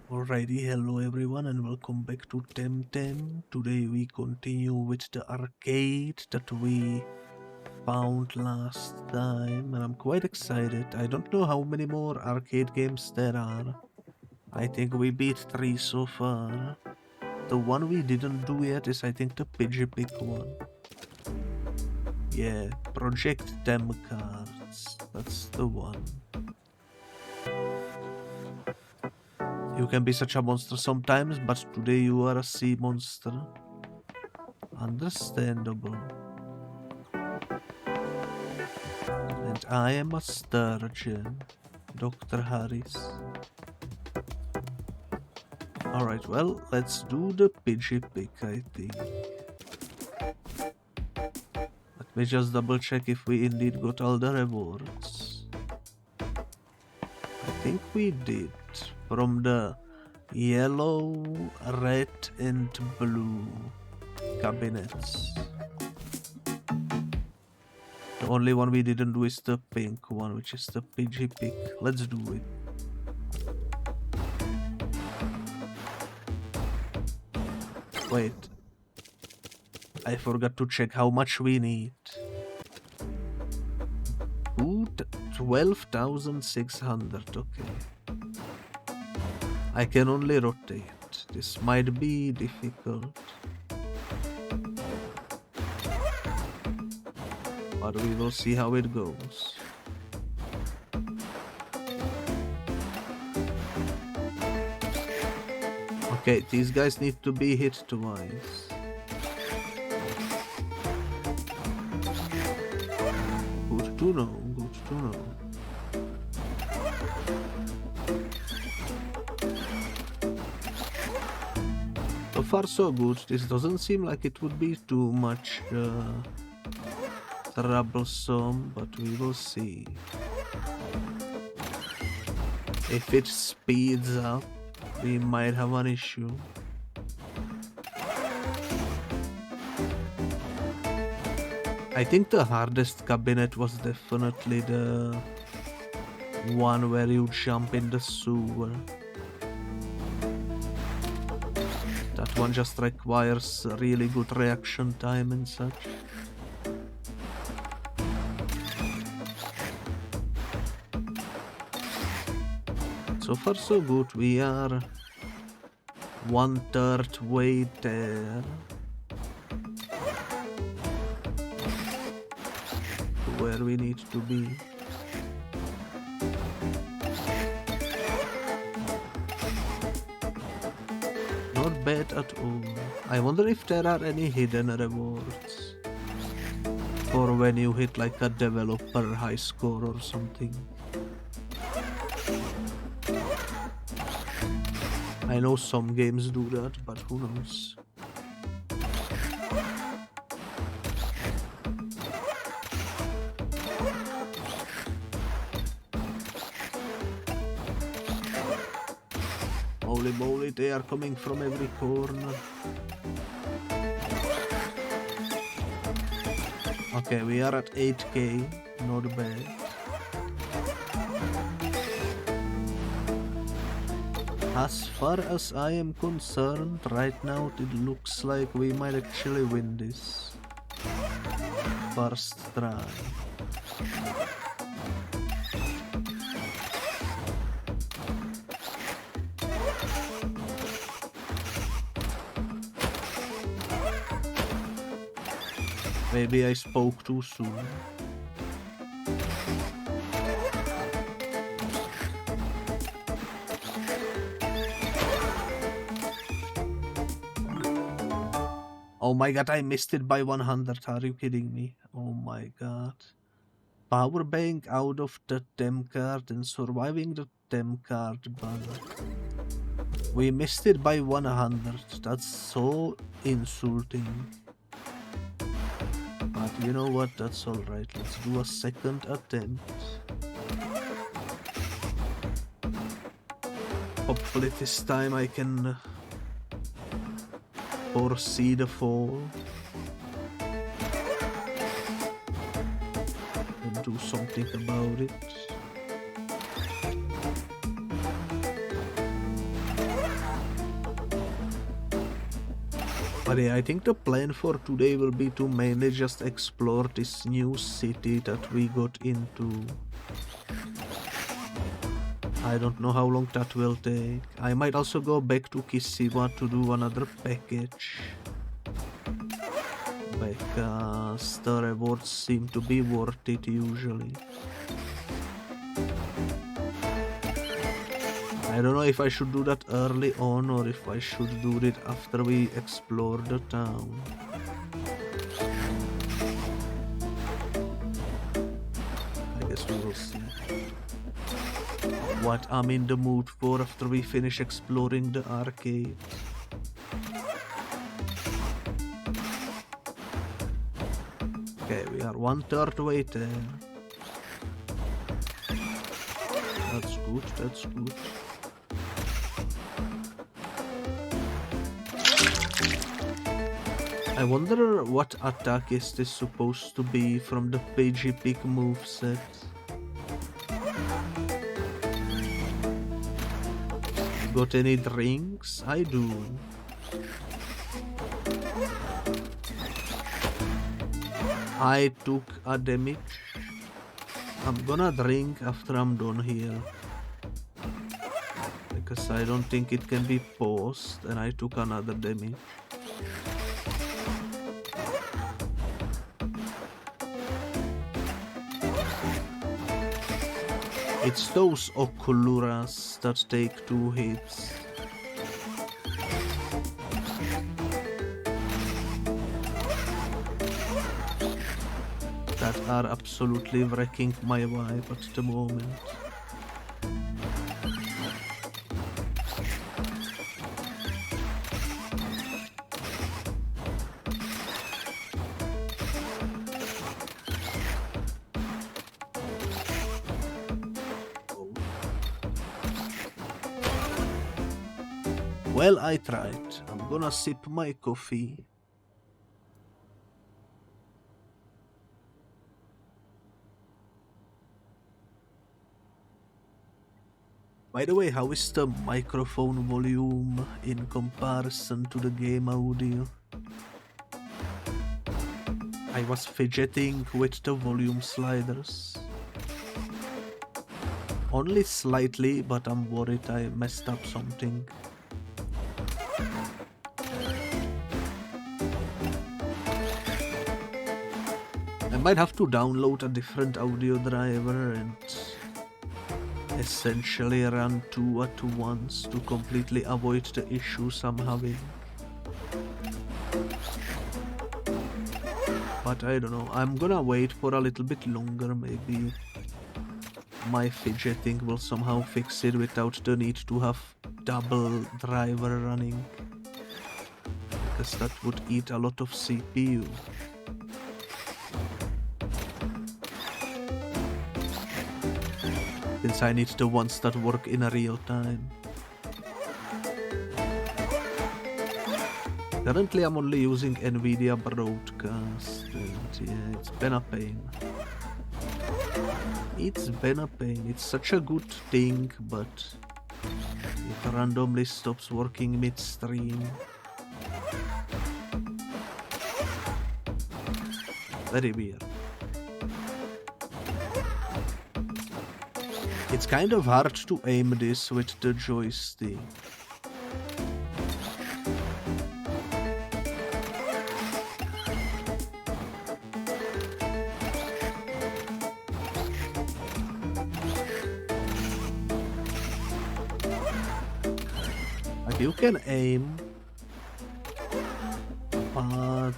Alrighty, hello everyone and welcome back to Temtem. Today we continue with the arcade that we found last time and I'm quite excited. I don't know how many more arcade games there are. I think we beat 3 so far. The one we didn't do yet is I think the Pigepic one. Yeah, Project Dem cards. That's the one. You can be such a monster sometimes, but today you are a sea monster. Understandable. And I am a sturgeon, Dr. Harris. Alright, well, let's do the Pigepic, I think. Let me just double check if we indeed got all the rewards. I think we did. From the yellow, red and blue cabinets. The only one we didn't do is the pink one, which is the Pigepic. Let's do it. Wait. I forgot to check how much we need. 12,600, okay. I can only rotate. This might be difficult. But we will see how it goes. Okay, these guys need to be hit twice. Good to know, good to know. So far so good. This doesn't seem like it would be too much troublesome, but we will see. If it speeds up, we might have an issue. I think the hardest cabinet was definitely the one where you jump in the sewer. That one just requires really good reaction time and such. So far so good, we are 1/3 way there. To where we need to be. Not bad at all. I wonder if there are any hidden rewards. For when you hit like a developer high score or something. I know some games do that, but who knows? Holy moly, they are coming from every corner. Okay, we are at 8k, not bad. As far as I am concerned, right now it looks like we might actually win this. First try. Maybe I spoke too soon. Oh my god, I missed it by 100. Are you kidding me? Oh my god. Power bank out of the Tem card and surviving the Tem card banner. We missed it by 100. That's so insulting. But you know what? That's alright. Let's do a second attempt. Hopefully this time I can foresee the fall and do something about it. But yeah, I think the plan for today will be to mainly just explore this new city that we got into. I don't know how long that will take. I might also go back to Kisiwa to do another package, because the rewards seem to be worth it usually. I don't know if I should do that early on or if I should do it after we explore the town. I guess we will see what I'm in the mood for after we finish exploring the arcade. Okay, we are 1/3 way there. That's good, that's good. I wonder what attack is this supposed to be from the Pigepic moveset. Got any drinks? I do. I took a damage. I'm gonna drink after I'm done here, because I don't think it can be paused, and I took another damage. It's those Okuluras that take 2 hits. That are absolutely wrecking my vibe at the moment. Well, I tried. I'm gonna sip my coffee. By the way, how is the microphone volume in comparison to the game audio? I was fidgeting with the volume sliders. Only slightly, but I'm worried I messed up something. I might have to download a different audio driver and essentially run 2 at once to completely avoid the issues I'm having. But I don't know, I'm gonna wait for a little bit longer. Maybe my fidgeting will somehow fix it without the need to have double driver running, because that would eat a lot of CPU. Since I need the ones that work in a real time. Currently I'm only using Nvidia broadcast, and yeah, it's been a pain. It's been a pain. It's such a good thing, but it randomly stops working midstream. Very weird. It's kind of hard to aim this with the joystick. Like, you can aim, but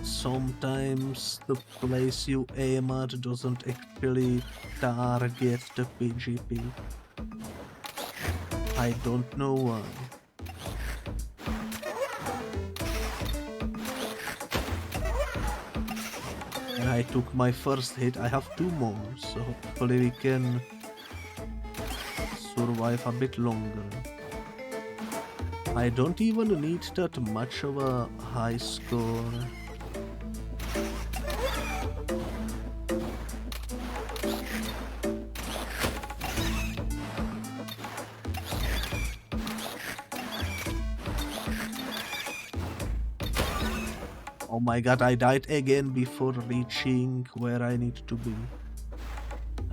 sometimes the place you aim at doesn't actually target the Pigepic. I don't know why. And I took my first hit. I have 2 more, so hopefully we can survive a bit longer. I don't even need that much of a high score. Oh my god, I died again before reaching where I need to be.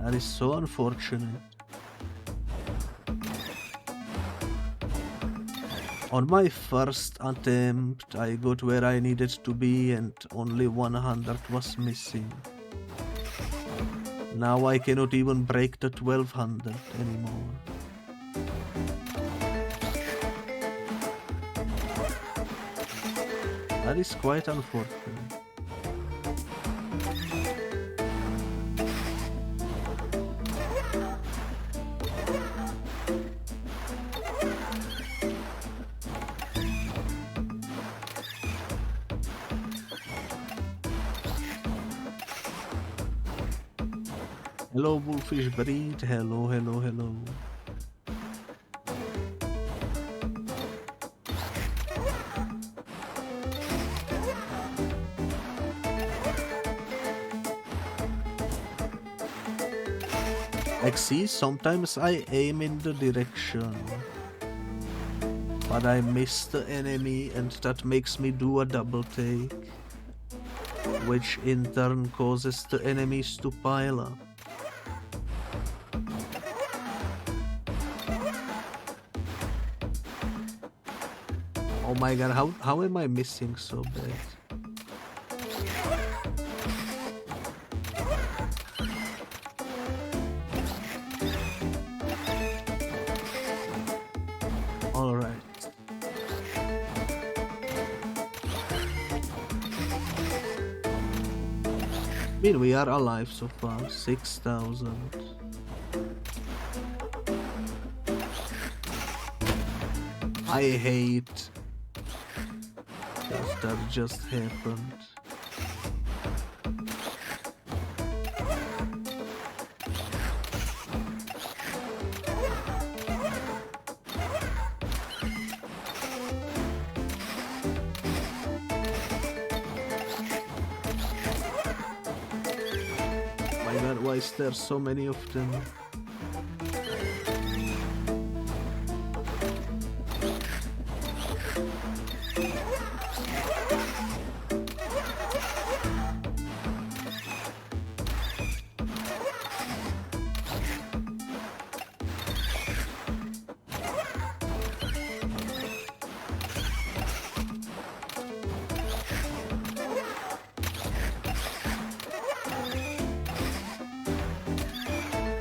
That is so unfortunate. On my first attempt, I got where I needed to be and only 100 was missing. Now I cannot even break the 1200 anymore. That is quite unfortunate. Hello, Wolfish Breed. Hello, hello, hello. Like, see, sometimes I aim in the direction, but I miss the enemy, and that makes me do a double take, which in turn causes the enemies to pile up. Oh my god, how am I missing so bad? Alright. I mean, we are alive so far, 6,000. I hate that just happened. My god, why is there so many of them?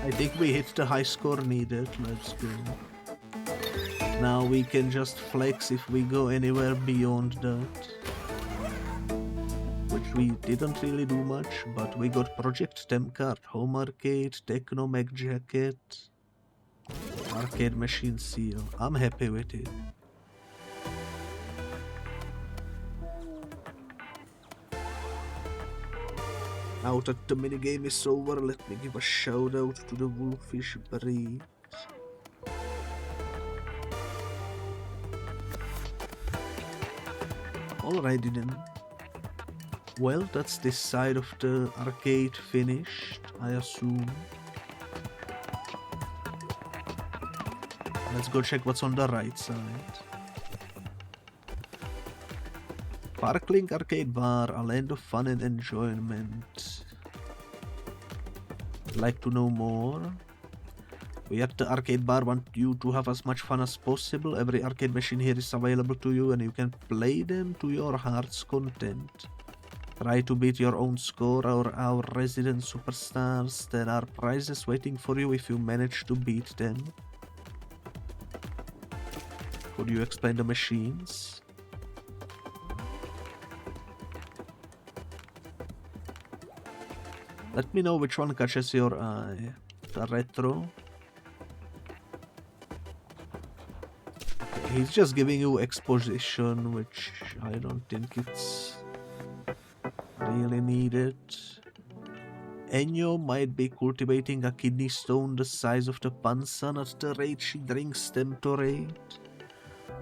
I think we hit the high score needed. Let's go. Now we can just flex if we go anywhere beyond that. Which we didn't really do much, but we got Project Temp card, Home Arcade, Techno Mech Jacket, Arcade Machine Seal. I'm happy with it. Now that the minigame is over, let me give a shout out to the Wolfish Breed. Alrighty then. Well, that's this side of the arcade finished, I assume. Let's go check what's on the right side. Sparkling Arcade Bar, a land of fun and enjoyment. Like to know more? We at the arcade bar want you to have as much fun as possible. Every arcade machine here is available to you and you can play them to your heart's content. Try to beat your own score or our resident superstars. There are prizes waiting for you if you manage to beat them. Could you explain the machines? Let me know which one catches your eye. The retro. He's just giving you exposition, which I don't think it's really needed. Enyo might be cultivating a kidney stone the size of the Pansan at the rate she drinks Temtorate.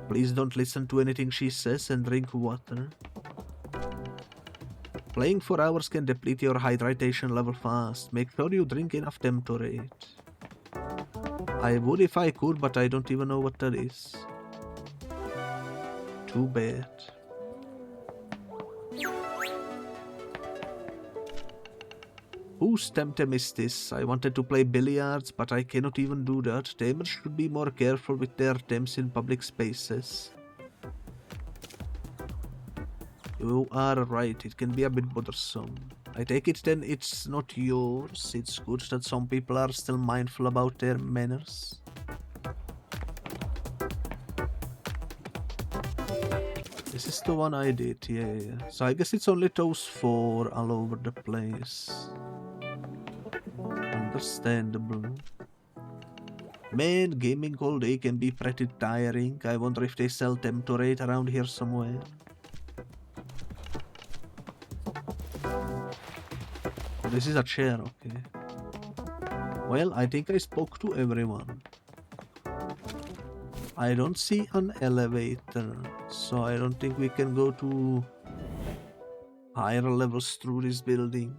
Please don't listen to anything she says and drink water. Playing for hours can deplete your hydration level fast. Make sure you drink enough Temtorate. I would if I could, but I don't even know what that is. Too bad. Whose Temtem is this? I wanted to play billiards, but I cannot even do that. Tamers should be more careful with their Tems in public spaces. You are right, it can be a bit bothersome. I take it then it's not yours. It's good that some people are still mindful about their manners. This is the one I did, yeah. So I guess it's only those 4 all over the place. Understandable. Man, gaming all day can be pretty tiring. I wonder if they sell Temtorate around here somewhere. Oh, this is a chair, okay. Well, I think I spoke to everyone. I don't see an elevator, so I don't think we can go to higher levels through this building.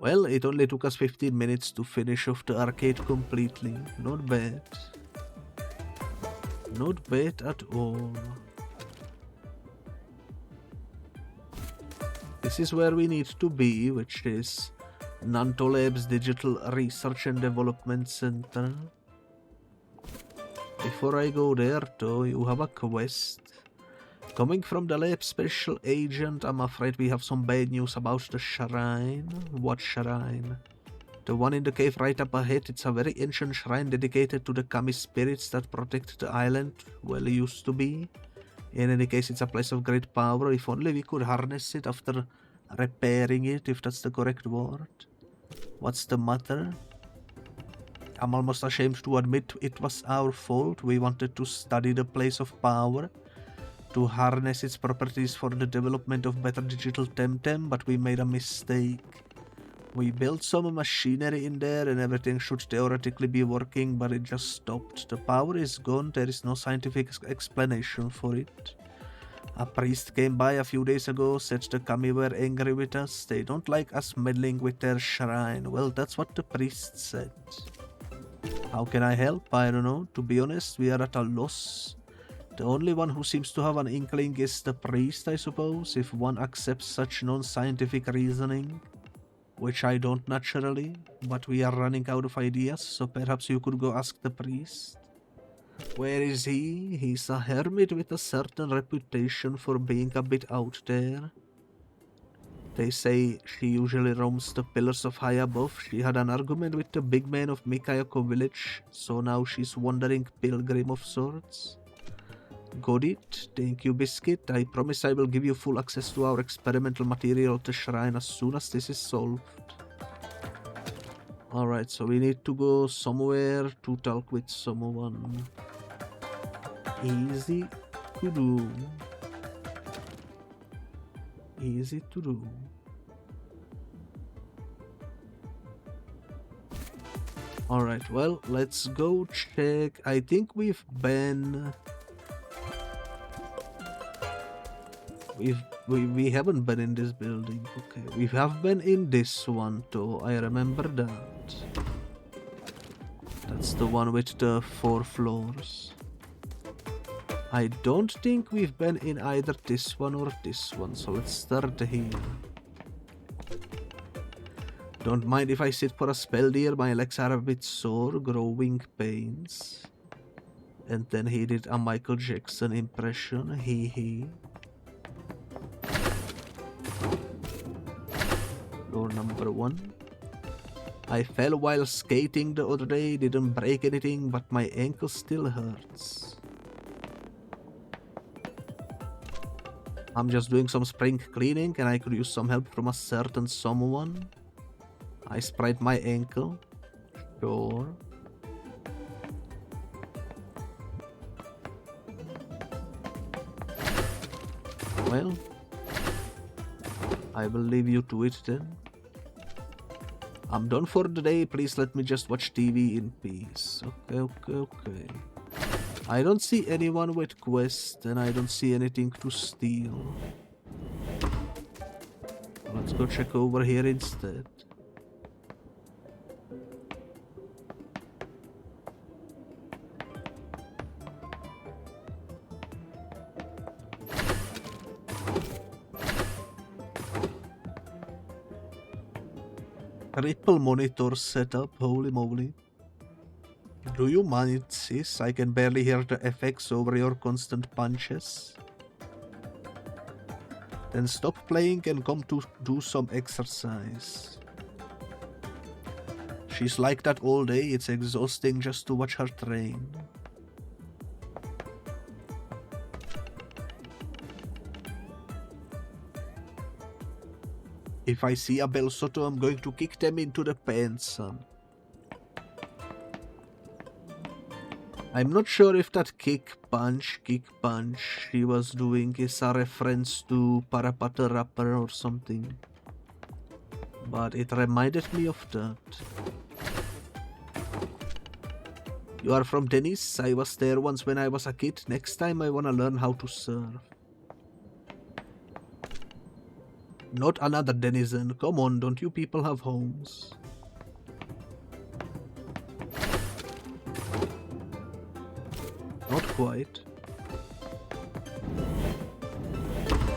Well, it only took us 15 minutes to finish off the arcade completely. Not bad. Not bad at all. This is where we need to be, which is Nanto Labs Digital Research and Development Center. Before I go there though, you have a quest. Coming from the lab special agent, I'm afraid we have some bad news about the shrine. What shrine? The one in the cave right up ahead. It's a very ancient shrine dedicated to the kami spirits that protect the island. Well, it used to be. In any case, it's a place of great power. If only we could harness it after repairing it, if that's the correct word. What's the matter? I'm almost ashamed to admit it was our fault. We wanted to study the place of power, to harness its properties for the development of better digital Temtem, but we made a mistake. We built some machinery in there and everything should theoretically be working, but it just stopped. The power is gone, there is no scientific explanation for it. A priest came by a few days ago, said the kami were angry with us. They don't like us meddling with their shrine. Well, that's what the priest said. How can I help? I don't know. To be honest, we are at a loss. The only one who seems to have an inkling is the priest, I suppose, if one accepts such non-scientific reasoning. Which I don't naturally, but we are running out of ideas, so perhaps you could go ask the priest. Where is he? He's a hermit with a certain reputation for being a bit out there. They say she usually roams the pillars of high above. She had an argument with the big man of Mikayoko village, so now she's wandering pilgrim of sorts. Got it. Thank you, Biscuit. I promise I will give you full access to our experimental material at the shrine as soon as this is solved. Alright, so we need to go somewhere to talk with someone. Easy to do. Easy to do. Alright, well, let's go check. I think we've been... We haven't been in this building. Okay, we have been in this one though. I remember that. That's the one with the 4 floors. I don't think we've been in either this one or this one, so let's start here. Don't mind if I sit for a spell, dear. My legs are a bit sore, growing pains. And then he did a Michael Jackson impression. Hee hee. Floor number 1. I fell while skating the other day, didn't break anything, but my ankle still hurts. I'm just doing some spring cleaning and I could use some help from a certain someone. I sprained my ankle. Sure. Well, I will leave you to it then. I'm done for the day. Please let me just watch TV in peace. Okay. I don't see anyone with quest and I don't see anything to steal. Let's go check over here instead. Triple monitor setup, holy moly. Do you mind, sis? I can barely hear the effects over your constant punches. Then stop playing and come to do some exercise. She's like that all day, it's exhausting just to watch her train. If I see a Bel Soto, I'm going to kick them into the pants, son. I'm not sure if that kick punch she was doing is a reference to Parapata Rapper or something. But it reminded me of that. You are from Dennis? I was there once when I was a kid. Next time I wanna learn how to surf. Not another denizen. Come on, don't you people have homes? Not quite.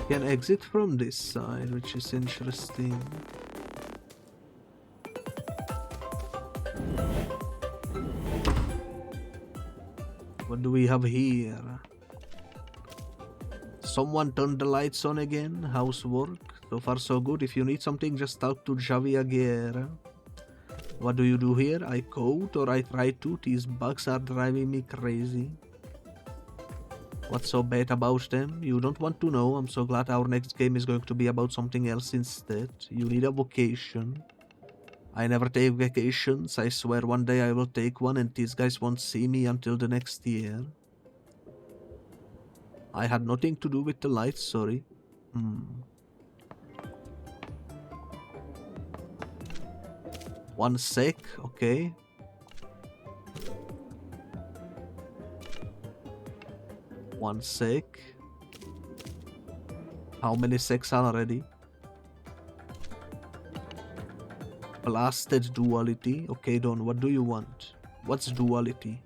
Can exit from this side, which is interesting. What do we have here? Someone turned the lights on again. Housework. So far so good. If you need something, just talk to Javi Aguirre. What do you do here? I code or I try to. These bugs are driving me crazy. What's so bad about them? You don't want to know. I'm so glad our next game is going to be about something else instead. You need a vacation. I never take vacations. I swear one day I will take one and these guys won't see me until the next year. I had nothing to do with the lights, sorry. 1 sec, okay. One sec. How many secs already? Blasted duality. Okay, Don, what do you want? What's duality?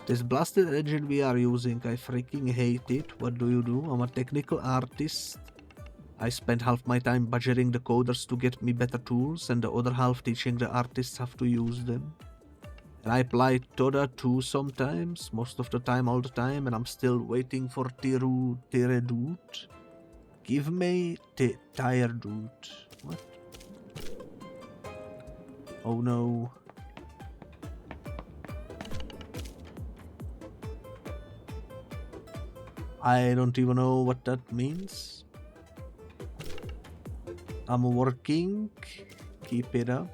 This blasted engine we are using, I freaking hate it. What do you do? I'm a technical artist. I spend half my time budgeting the coders to get me better tools and the other half teaching the artists how to use them. And I apply Toda too sometimes, most of the time, all the time, and I'm still waiting for Tire Dude. Give me the Tire Dude. What? Oh no. I don't even know what that means. I'm working. Keep it up.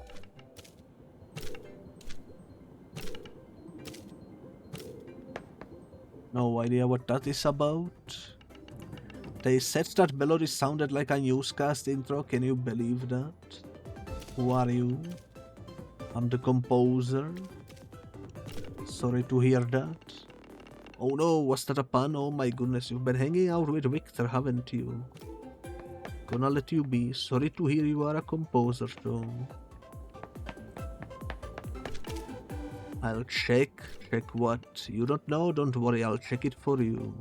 No idea what that is about. They said that melody sounded like a newscast intro. Can you believe that? Who are you? I'm the composer. Sorry to hear that. Oh no, was that a pun? Oh my goodness, you've been hanging out with Victor, haven't you? Gonna let you be. Sorry to hear you are a composer though. I'll check. Check what? You don't know? Don't worry, I'll check it for you.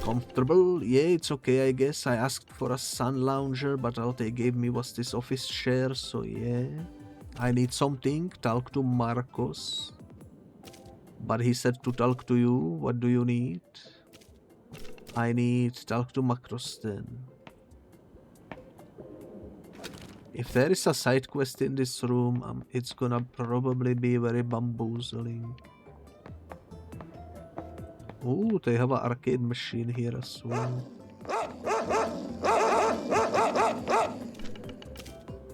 Comfortable? Yeah, it's okay, I guess. I asked for a sun lounger, but all they gave me was this office chair, so yeah. I need something. Talk to Marcos. But he said to talk to you. What do you need? I need talk to Macros then. If there is a side quest in this room, it's gonna probably be very bamboozling. Oh, they have an arcade machine here as well.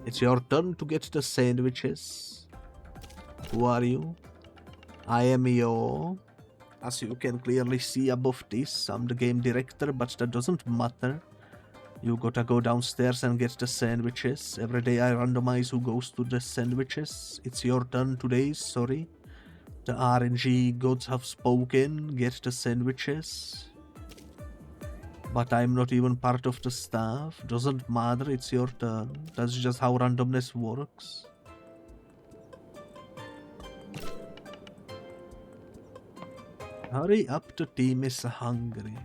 It's your turn to get the sandwiches. Who are you? I am Yo. As you can clearly see above this, I'm the game director, but that doesn't matter. You gotta go downstairs and get the sandwiches. Every day I randomize who goes to the sandwiches. It's your turn today, sorry. The RNG gods have spoken. Get the sandwiches. But I'm not even part of the staff. Doesn't matter, it's your turn. That's just how randomness works. Hurry up, the team is hungry.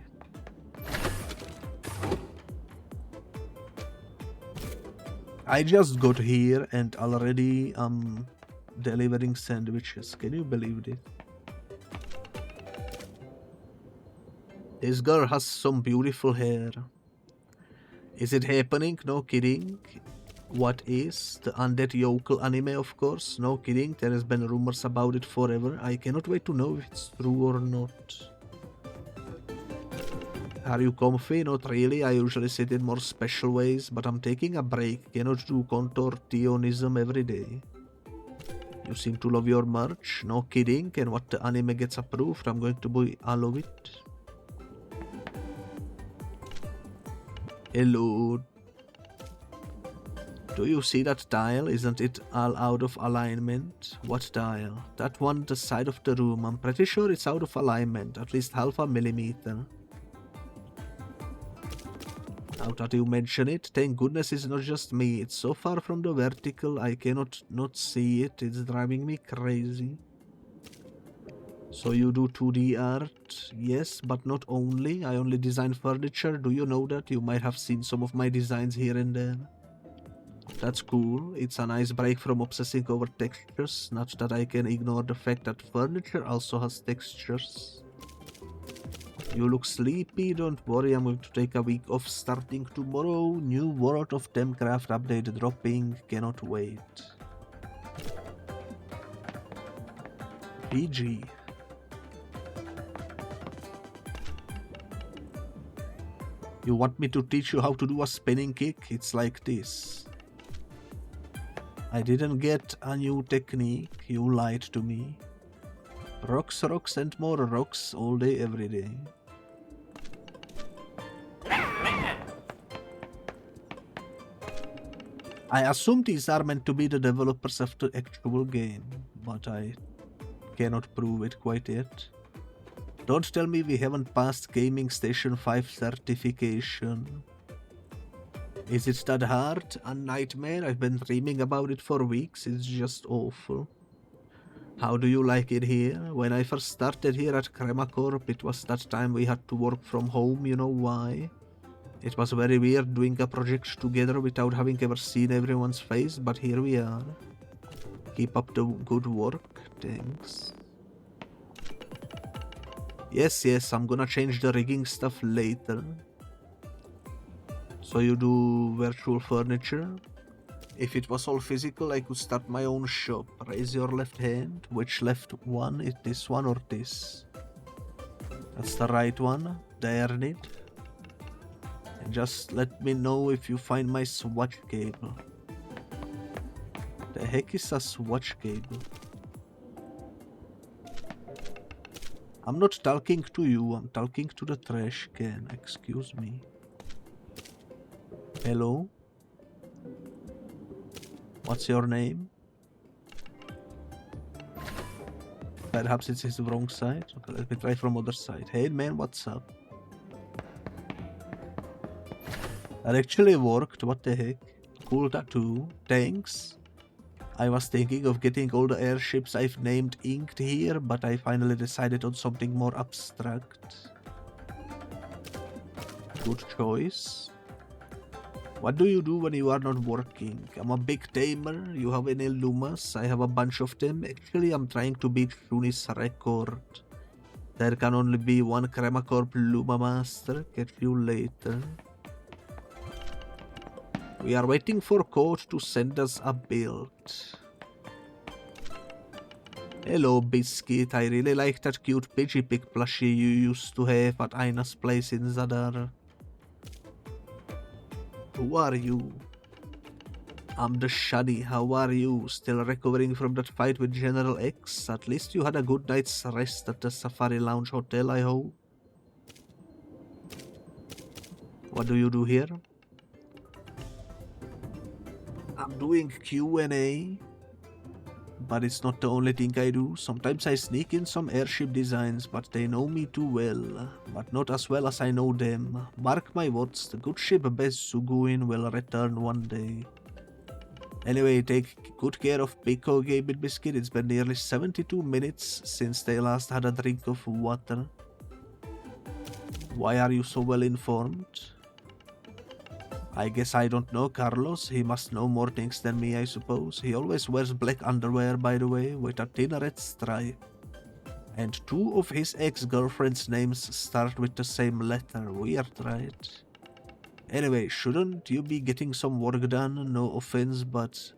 I just got here and already delivering sandwiches. Can you believe it? This girl has some beautiful hair. Is it happening? No kidding. What is? The undead yokel anime, of course. No kidding. There has been rumors about it forever. I cannot wait to know if it's true or not. Are you comfy? Not really. I usually sit in more special ways, but I'm taking a break. Cannot do contortionism every day. You seem to love your merch. No kidding. And what the anime gets approved, I'm going to buy all of it. Hello. Do you see that tile? Isn't it all out of alignment? What tile? That one, the side of the room. I'm pretty sure it's out of alignment. At least half a millimeter. Now that you mention it, thank goodness it's not just me. It's so far from the vertical, I cannot not see it. It's driving me crazy. So you do 2D art? Yes, but not only. I only design furniture. Do you know that? You might have seen some of my designs here and there. That's cool. It's a nice break from obsessing over textures. Not that I can ignore the fact that furniture also has textures. You look sleepy, don't worry, I'm going to take a week off starting tomorrow. New World of Temcraft update dropping, cannot wait. PG. You want me to teach you how to do a spinning kick? It's like this. I didn't get a new technique, you lied to me. Rocks, rocks and more rocks all day, every day. I assume these are meant to be the developers of the actual game, but I cannot prove it quite yet. Don't tell me we haven't passed Gaming Station 5 certification. Is it that hard? A nightmare? I've been dreaming about it for weeks, it's just awful. How do you like it here? When I first started here at Crema Corp, it was that time we had to work from home, you know why? It was very weird doing a project together without having ever seen everyone's face, but here we are. Keep up the good work, thanks. Yes, I'm gonna change the rigging stuff later. So you do virtual furniture? If it was all physical, I could start my own shop. Raise your left hand. Which left one? Is this one or this? That's the right one. Darn it. And just let me know if you find my swatch cable. The heck is a swatch cable? I'm not talking to you, I'm talking to the trash can. Excuse me. Hello? What's your name? Perhaps it's his wrong side. Okay, let me try from other side. Hey man, what's up? That actually worked, what the heck? Cool tattoo, thanks. I was thinking of getting all the airships I've named inked here, but I finally decided on something more abstract. Good choice. What do you do when you are not working? I'm a big tamer. You have any Lumas? I have a bunch of them. Actually, I'm trying to beat Shuni's record. There can only be one Crema Corp Luma Master. Catch you later. We are waiting for Code to send us a build. Hello, Biscuit. I really like that cute Pigepic plushie you used to have at Aina's place in Zadar. Who are you? I'm the Shadi. How are you? Still recovering from that fight with General X? At least you had a good night's rest at the Safari Lounge Hotel, I hope. What do you do here? I'm doing Q&A, but it's not the only thing I do. Sometimes I sneak in some airship designs, but they know me too well, but not as well as I know them. Mark my words, the good ship Bezuguin will return one day. Anyway, take good care of Pico, Gabit Biscuit. It's been nearly 72 minutes since they last had a drink of water. Why are you so well informed? I guess I don't know Carlos. He must know more things than me, I suppose. He always wears black underwear, by the way, with a thin red stripe. And 2 of his ex-girlfriend's names start with the same letter. Weird, right? Anyway, shouldn't you be getting some work done? No offense, but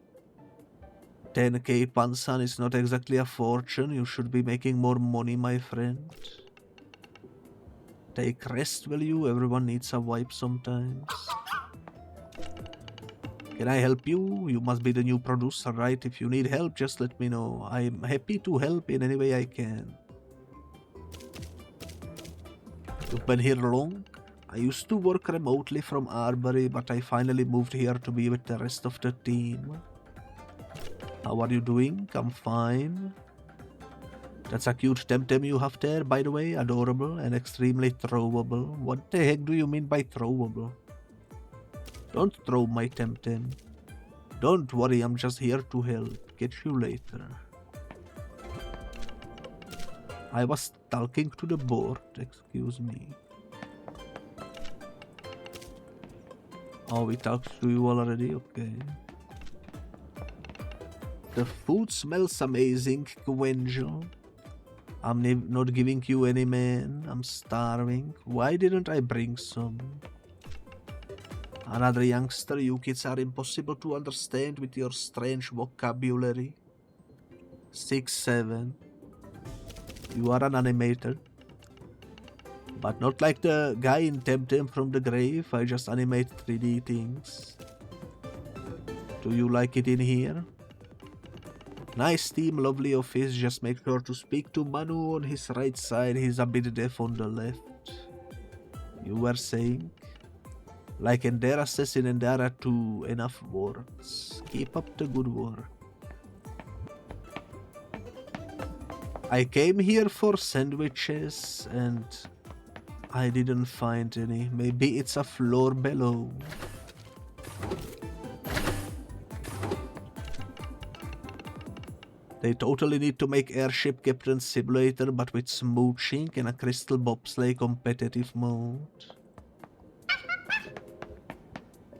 10k Pansan is not exactly a fortune. You should be making more money, my friend. Take rest, will you? Everyone needs a wipe sometimes. Can I help you? You must be the new producer, right? If you need help, just let me know. I'm happy to help in any way I can. You've been here long? I used to work remotely from Arbery, but I finally moved here to be with the rest of the team. How are you doing? I'm fine. That's a cute Temtem you have there, by the way. Adorable and extremely throwable. What the heck do you mean by throwable? Don't throw my Temtem. Don't worry, I'm just here to help. Catch you later. I was talking to the board, excuse me. Oh, we talked to you already? Okay. The food smells amazing, Gwangel. I'm not giving you any, man. I'm starving. Why didn't I bring some? Another youngster, you kids are impossible to understand with your strange vocabulary. 6'7". You are an animator. But not like the guy in Temtem from the grave. I just animate 3D things. Do you like it in here? Nice team, lovely office. Just make sure to speak to Manu on his right side. He's a bit deaf on the left. You were saying? Like Endera says in Endera 2, enough words. Keep up the good work. I came here for sandwiches and I didn't find any. Maybe it's a floor below. They totally need to make Airship Captain Simulator, but with smooching and a crystal bobsleigh competitive mode.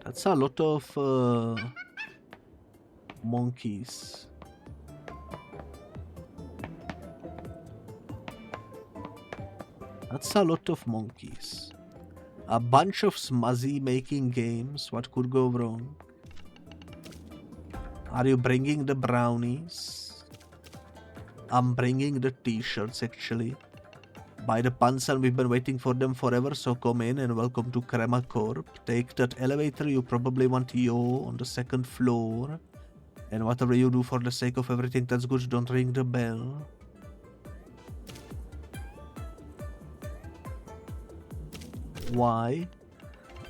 That's a lot of monkeys. That's a lot of monkeys. A bunch of smuzzy making games. What could go wrong? Are you bringing the brownies? I'm bringing the t-shirts actually. By the puns, and we've been waiting for them forever, so come in and welcome to Crema Corp. Take that elevator, you probably want yo on the 2nd floor. And whatever you do for the sake of everything that's good, don't ring the bell. Why?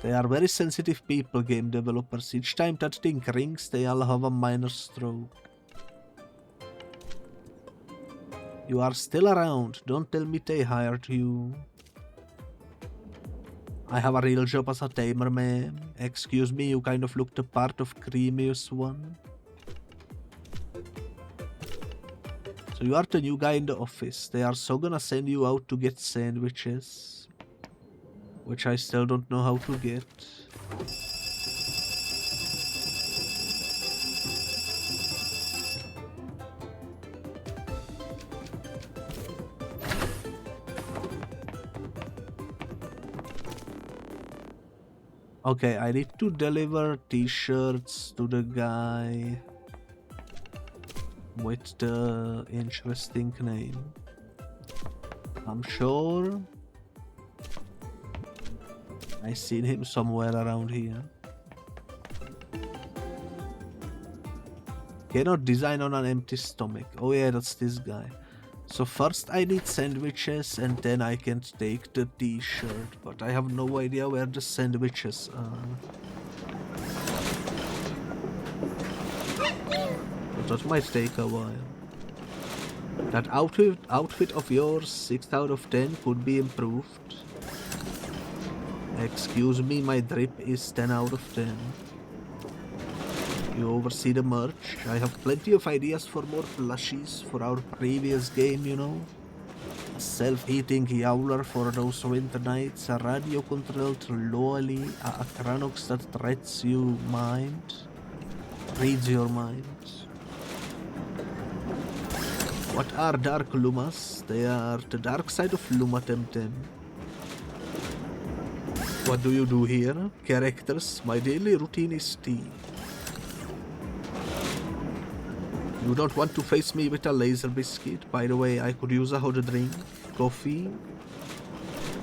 They are very sensitive people, game developers. Each time that thing rings, they all have a minor stroke. You are still around. Don't tell me they hired you. I have a real job as a tamer, man. Excuse me, you kind of look the part of creamiest one. So you are the new guy in the office. They are so gonna send you out to get sandwiches. Which I still don't know how to get. Okay, I need to deliver t-shirts to the guy with the interesting name. I'm sure I seen him somewhere around here. Cannot design on an empty stomach. Oh yeah, that's this guy. So first I need sandwiches and then I can take the t-shirt. But I have no idea where the sandwiches are. But that might take a while. That outfit of yours, 6 out of 10, could be improved. Excuse me, my drip is 10 out of 10. You oversee the merch. I have plenty of ideas for more plushies for our previous game, you know. A self-heating yowler for those winter nights, a radio-controlled lolly, a Cranox that reads your mind. What are dark lumas? They are the dark side of Luma Temtem. What do you do here? Characters, my daily routine is tea. You don't want to face me with a laser biscuit? By the way, I could use a hot drink, coffee.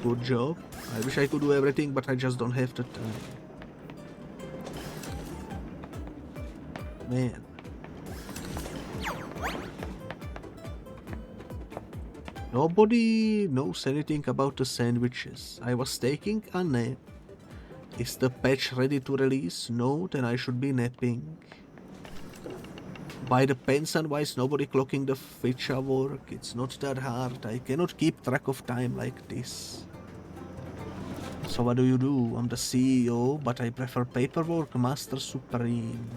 Good job. I wish I could do everything, but I just don't have the time. Man. Nobody knows anything about the sandwiches. I was taking a nap. Is the patch ready to release? No, then I should be napping. By the pens and wise, nobody clocking the feature work. It's not that hard. I cannot keep track of time like this. So what do you do? I'm the CEO, but I prefer paperwork, Master Supreme.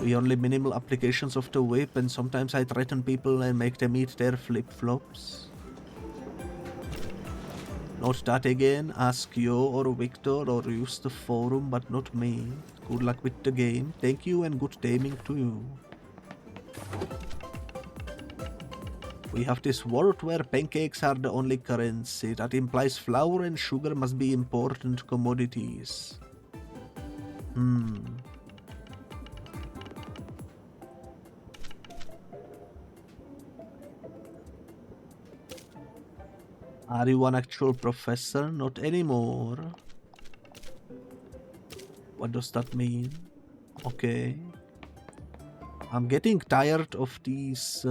We only minimal applications of the whip, and sometimes I threaten people and make them eat their flip-flops. Not that again. Ask Yo or Victor or use the forum, but not me. Good luck with the game. Thank you and good gaming to you. We have this world where pancakes are the only currency. That implies flour and sugar must be important commodities. Are you an actual professor? Not anymore. What does that mean? Okay. I'm getting tired of these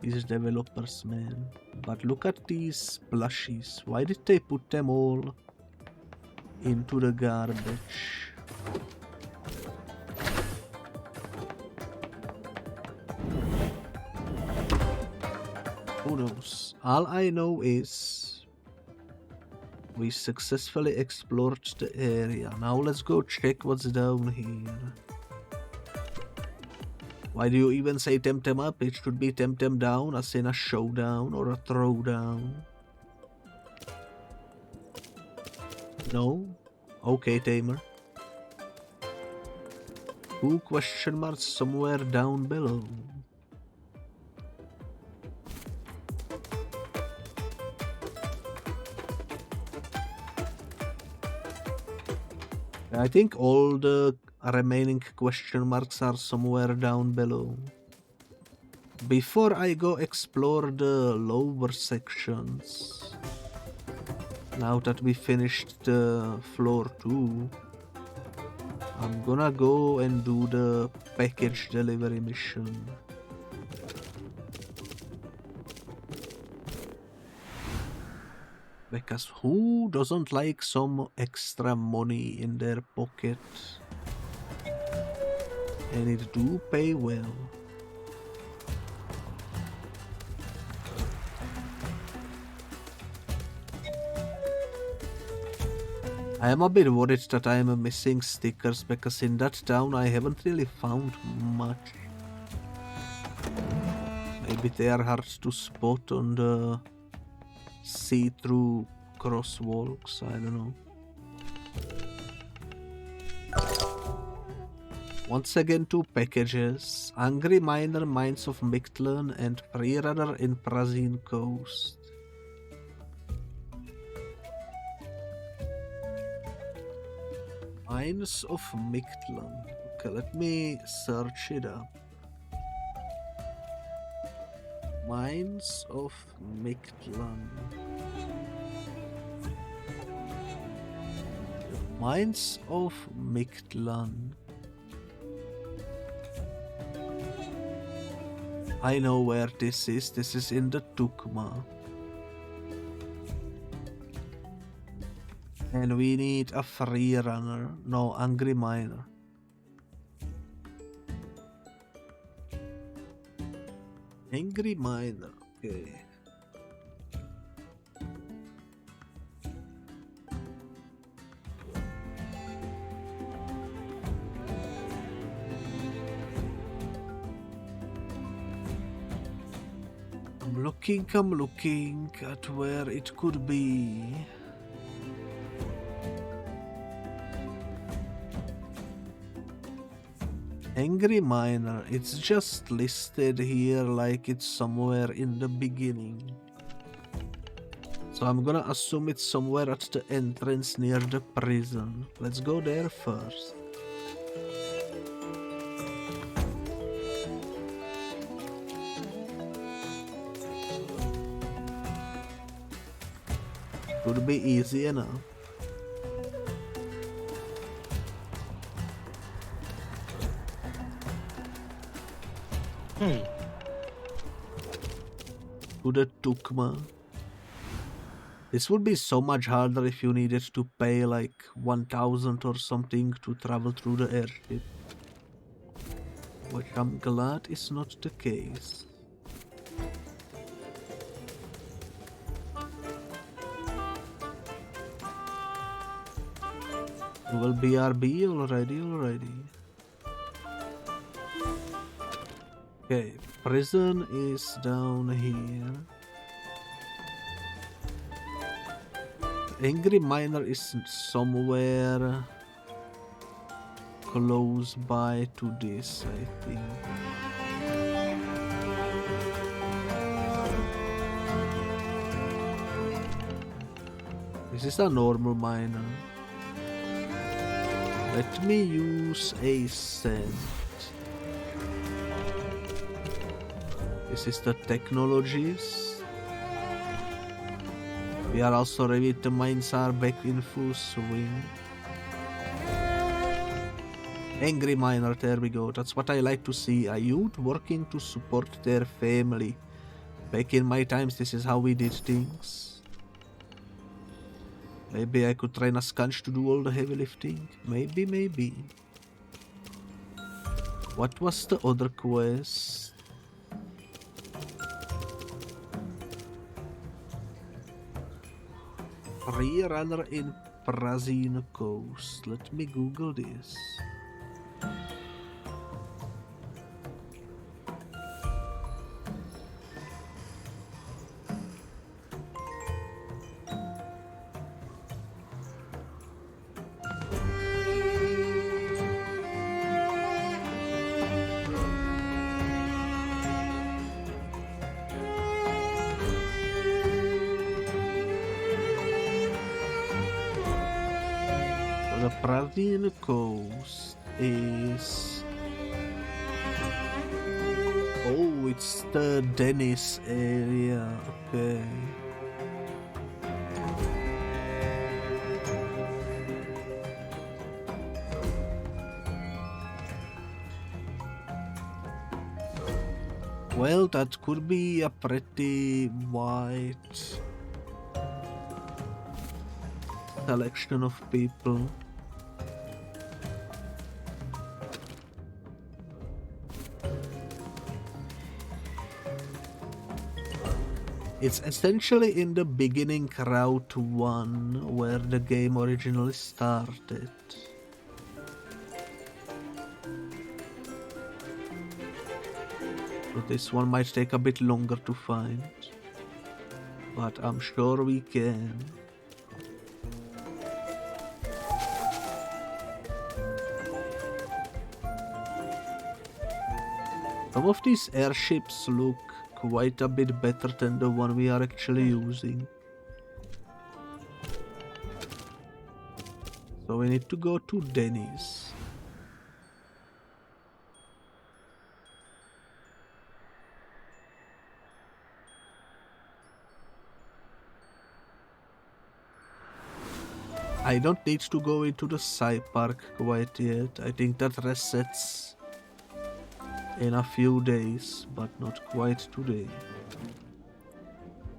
developers, man. But look at these plushies. Why did they put them all into the garbage? Who knows? All I know is we successfully explored the area. Now let's go check what's down here. Why do you even say Temtem up? It should be Temtem down, as in a showdown or a throwdown. No? Okay, Tamer. 2 question marks somewhere down below. I think all the remaining question marks are somewhere down below. Before I go explore the lower sections, now that we finished the floor 2, I'm gonna go and do the package delivery mission. Because who doesn't like some extra money in their pocket? And it do pay well. I am a bit worried that I am missing stickers, because in that town I haven't really found much. Maybe they are hard to spot on the see-through crosswalks, I don't know. Once again, 2 packages. Angry Miner, Mines of Mictlan, and Freerunner in Prazine Coast. Mines of Mictlan. Okay, let me search it up. Mines of Mictlan. Mines of Mictlan. I know where this is. This is in the Tukma. And we need a free runner. No, Angry Miner. Angry Miner. Okay. I'm looking at where it could be. Angry Miner, it's just listed here like it's somewhere in the beginning. So I'm gonna assume it's somewhere at the entrance near the prison. Let's go there first. Could be easy enough. To the Tukma. This would be so much harder if you needed to pay like 1000 or something to travel through the airship. Which I'm glad is not the case. Well, BRB already. Okay, prison is down here. Angry Miner is somewhere close by to this, I think. This is a normal miner. Let me use a scent. This is the technologies. We are also ready, the mines are back in full swing. Angry Miner, there we go. That's what I like to see. A youth working to support their family. Back in my times, this is how we did things. Maybe I could train a sconge to do all the heavy lifting. Maybe. What was the other quest? Free runner in Prazino Coast. Let me Google this. The Prazino Coast is... Oh, it's the Dennis area, okay. Well, that could be a pretty wide selection of people. It's essentially in the beginning Route 1 where the game originally started. So this one might take a bit longer to find, but I'm sure we can. Some of these airships look quite a bit better than the one we are actually using. So we need to go to Denny's. I don't need to go into the Sci Park quite yet. I think that resets in a few days, but not quite today.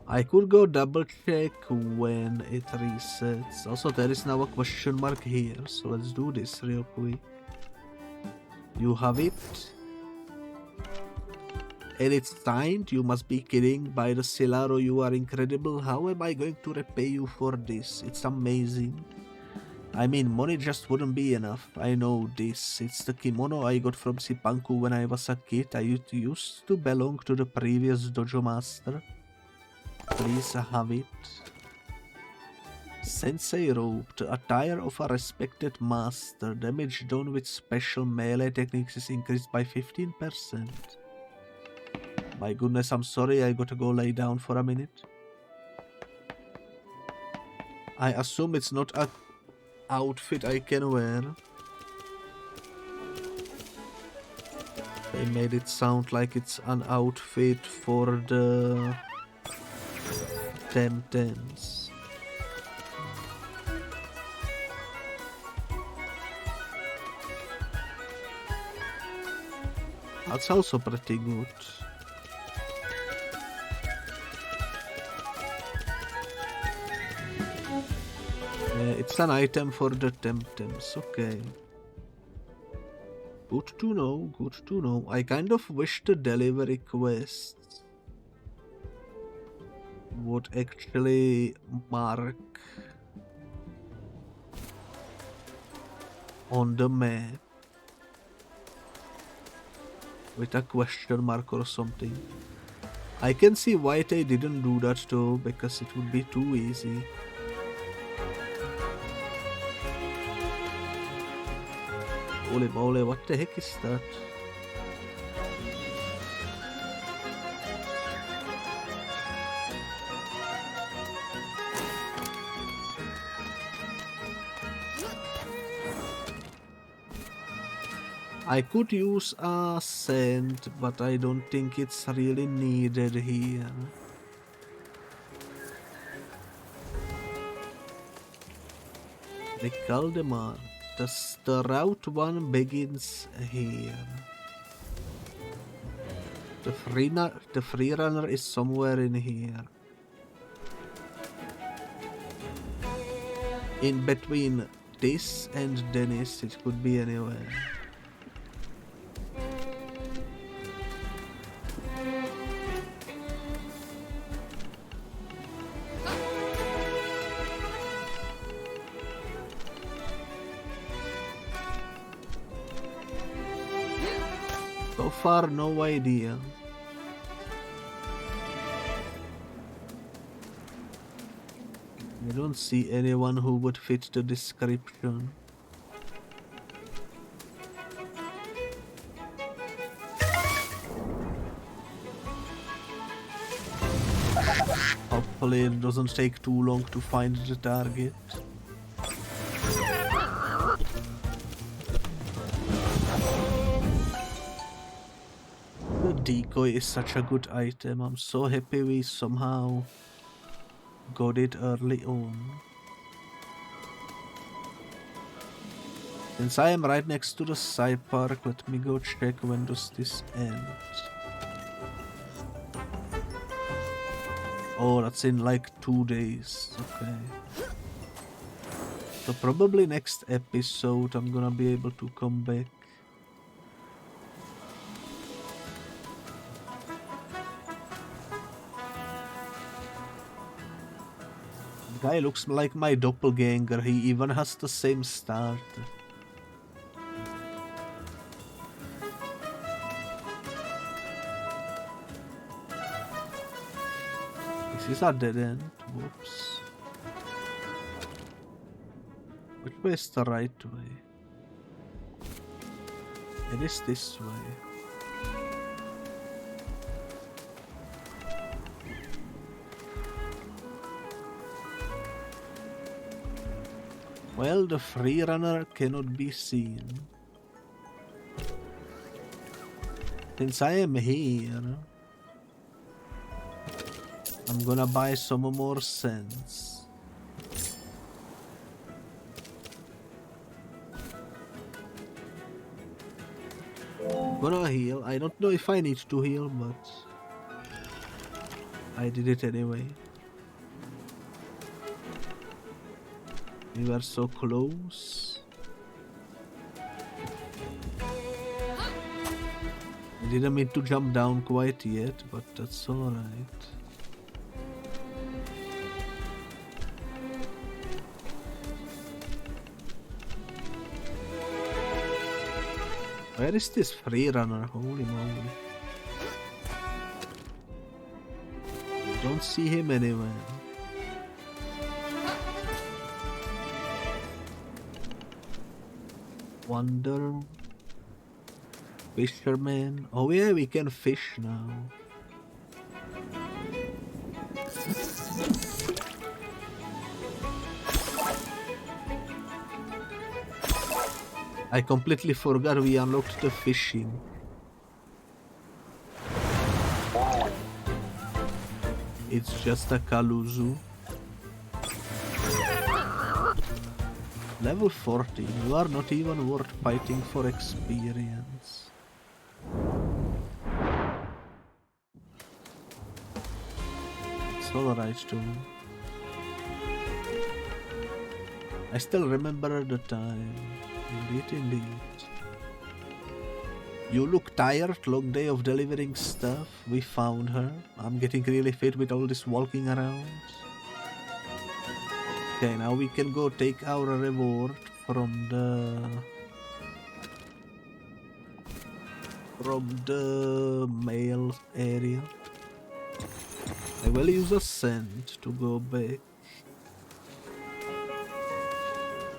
I could go double check when it resets. Also, there is now a question mark here, so let's do this real quick. You have it. And it's signed. You must be kidding. By the Silaro, you are incredible. How am I going to repay you for this? It's amazing. I mean, money just wouldn't be enough. I know this. It's the kimono I got from Sipanku when I was a kid. I used to belong to the previous dojo master. Please have it. Sensei robe, the attire of a respected master. Damage done with special melee techniques is increased by 15%. My goodness, I'm sorry, I gotta go lay down for a minute. I assume it's not an outfit I can wear. They made it sound like it's an outfit for the Temtems. That's also pretty good. It's an item for the Temtems, okay. Good to know, good to know. I kind of wish the delivery quests would actually mark on the map with a question mark or something. I can see why they didn't do that though, because it would be too easy. Holy moly, what the heck is that? I could use a scent, but I don't think it's really needed here. Recall the mark. The route 1 begins here. The free runner is somewhere in here. In between this and Dennis, it could be anywhere. So far, no idea. I don't see anyone who would fit the description. Hopefully it doesn't take too long to find the target. The decoy is such a good item. I'm so happy we somehow got it early on. Since I am right next to the side park, let me go check when does this end. Oh, that's in like 2 days. Okay. So probably next episode I'm gonna be able to come back. The guy looks like my doppelganger. He even has the same start. This is a dead end. Whoops. Which way is the right way? It is this way. Well, the free runner cannot be seen. Since I am here, I'm gonna buy some more scents. I'm gonna heal. I don't know if I need to heal, but I did it anyway. We were so close. I didn't mean to jump down quite yet, but that's alright. Where is this free runner? Holy moly. Don't see him anywhere. Wonder. Fisherman. Oh yeah, we can fish now. I completely forgot we unlocked the fishing. It's just a Kaluzu. Level 14, you are not even worth fighting for experience. It's alright too. I still remember the time. Indeed. You look tired, long day of delivering stuff. We found her. I'm getting really fit with all this walking around. Okay, now we can go take our reward from the mail area. I will use a cent to go back.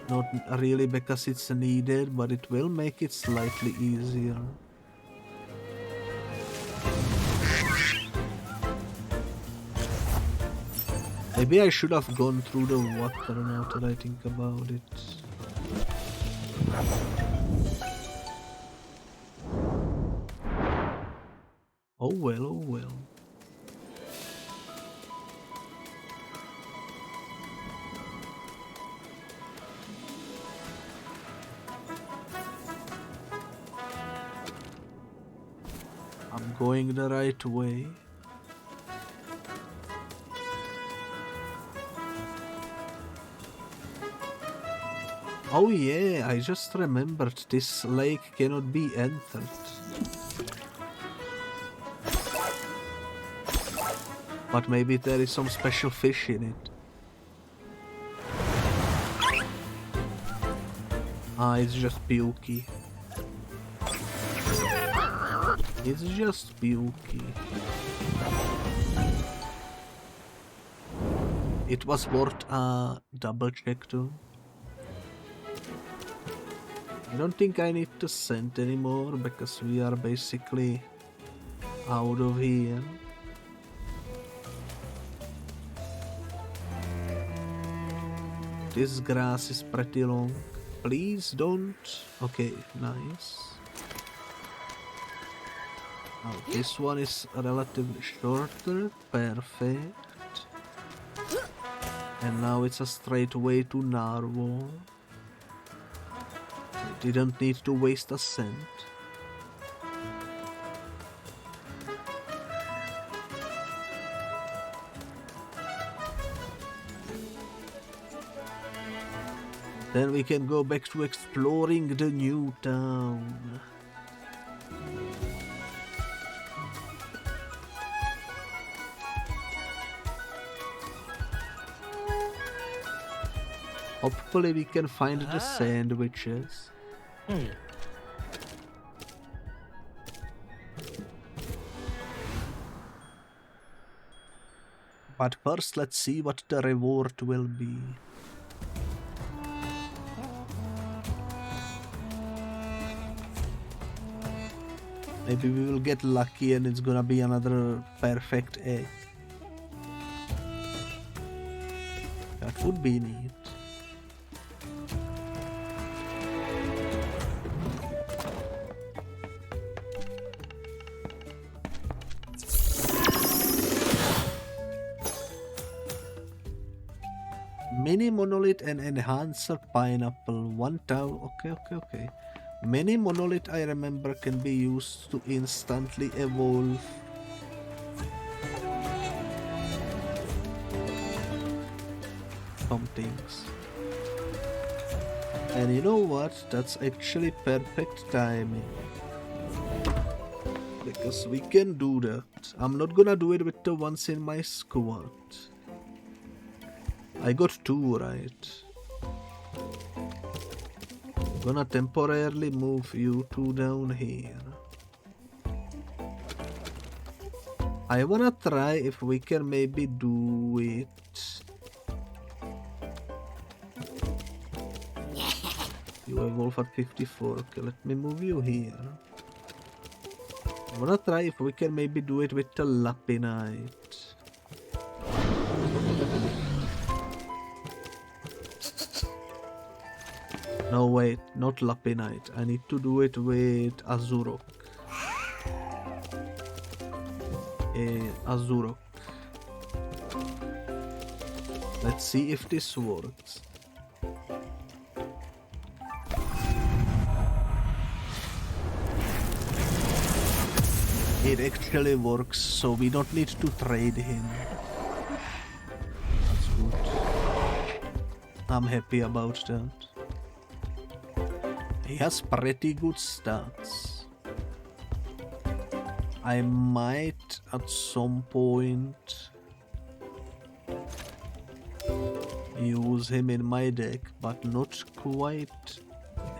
Not really because it's needed, but it will make it slightly easier. Maybe I should have gone through the water now that I think about it. Oh well, oh well. I'm going the right way. Oh yeah, I just remembered this lake cannot be entered. But maybe there is some special fish in it. Ah, it's just pukey. It's just pukey. It was worth a double check too. I don't think I need to send anymore because we are basically out of here. This grass is pretty long. Please don't. Okay, nice. Oh, this one is relatively shorter. Perfect. And now it's a straight way to Narwhal. Didn't need to waste a cent. Then we can go back to exploring the new town. Hopefully we can find the sandwiches. But first let's see what the reward will be. Maybe we will get lucky and it's gonna be another perfect egg. That would be neat. Mini monolith and enhancer pineapple. 1000. Okay. Many monolith I remember can be used to instantly evolve. Some things. And you know what? That's actually perfect timing. Because we can do that. I'm not gonna do it with the ones in my squad. I got 2 right. Gonna temporarily move you 2 down here. I wanna try if we can maybe do it. You evolve at 54. Okay, let me move you here. I wanna try if we can maybe do it with the Lapinite. No, wait, not Lapinite. I need to do it with Azurok. Azurok. Let's see if this works. It actually works, so we don't need to trade him. That's good. I'm happy about that. He has pretty good stats. I might at some point use him in my deck, but not quite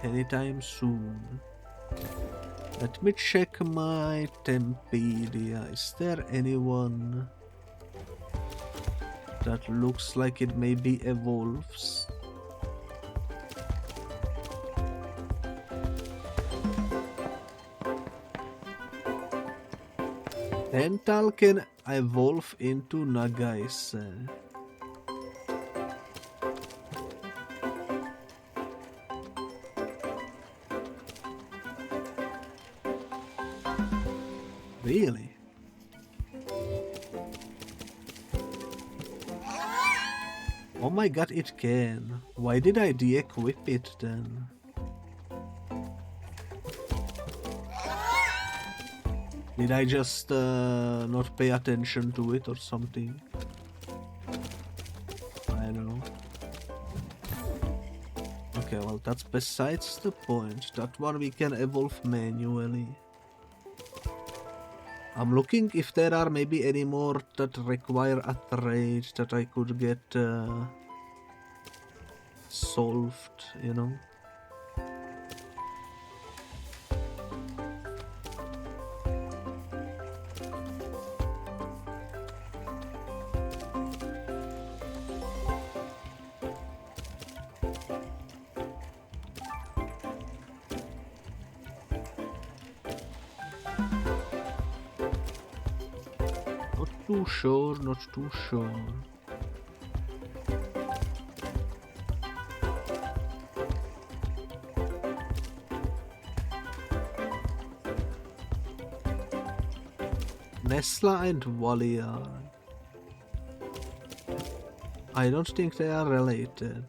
anytime soon. Let me check my Tempedia. Is there anyone that looks like it maybe evolves? Dental can evolve into Nagaise. Really? Oh my god, it can. Why did I de-equip it then? Did I just not pay attention to it or something? I don't know. Okay, well that's besides the point. That one we can evolve manually. I'm looking if there are maybe any more that require a trade that I could get solved, you know? Not too sure. Nesla and Walia. I don't think they are related.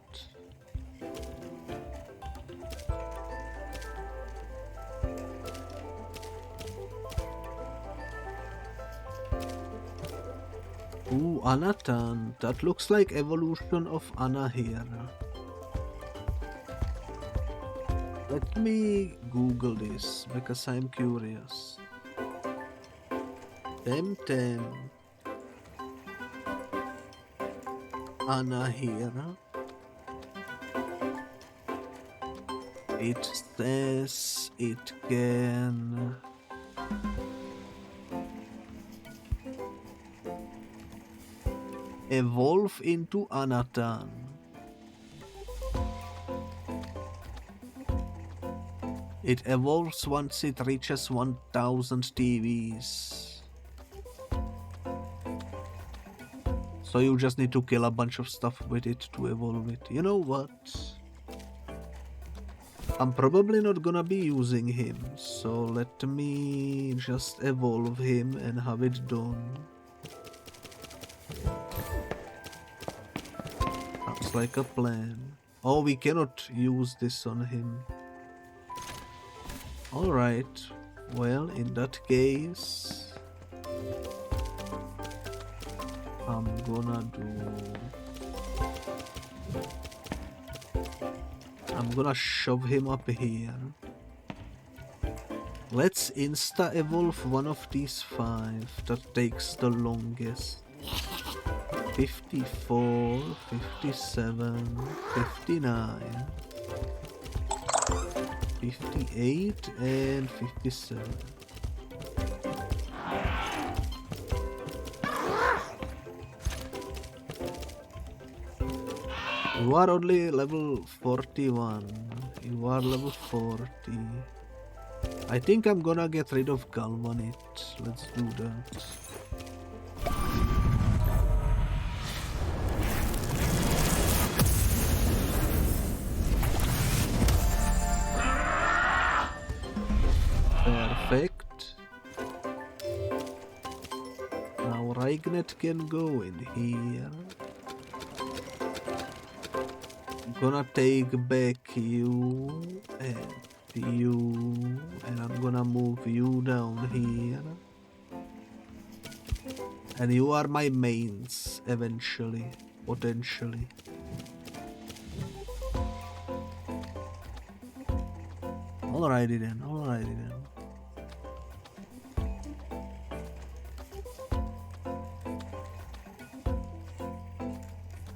Ooh, Anatan. That looks like evolution of Anna here. Let me Google this because I'm curious. Temtem. Anna here. It says it can evolve into Anatan. It evolves once it reaches 1000 TVs. So you just need to kill a bunch of stuff with it to evolve it. You know what? I'm probably not gonna be using him, so let me just evolve him and have it done. Sounds like a plan. Oh, we cannot use this on him. Alright, well, in that case, I'm gonna shove him up here. Let's insta-evolve one of these 5 that takes the longest. 54, 57, 59, 58, and 57. You are only level 41. You are level 40. I think I'm gonna get rid of Galvanite. Let's do that. Perfect. Now Raignet can go in here. I'm gonna take back you and you, and I'm gonna move you down here. And you are my mains eventually, potentially. Alrighty then, alrighty then.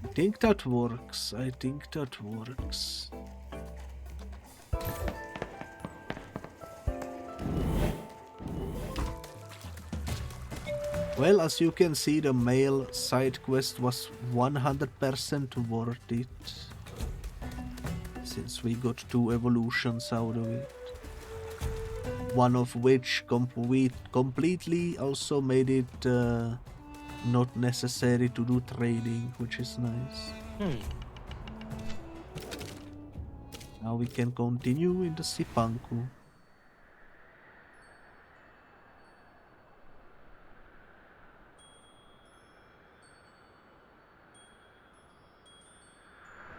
I think that works. I think that works. Well, as you can see, the male side quest was 100% worth it. Since we got 2 evolutions out of it. One of which completely also made it not necessary to do trading, which is nice. Now we can continue in the Sipanku.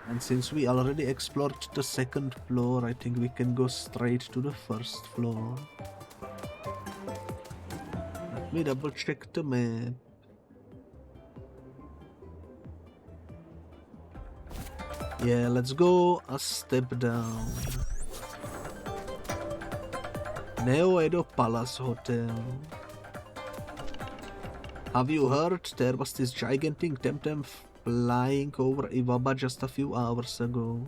And since we already explored the 2nd floor, I think we can go straight to the 1st floor. Let me double check the map. Yeah, let's go a step down. Neo Edo Palace Hotel. Have you heard? There was this gigantic Temtem flying over Iwaba just a few hours ago.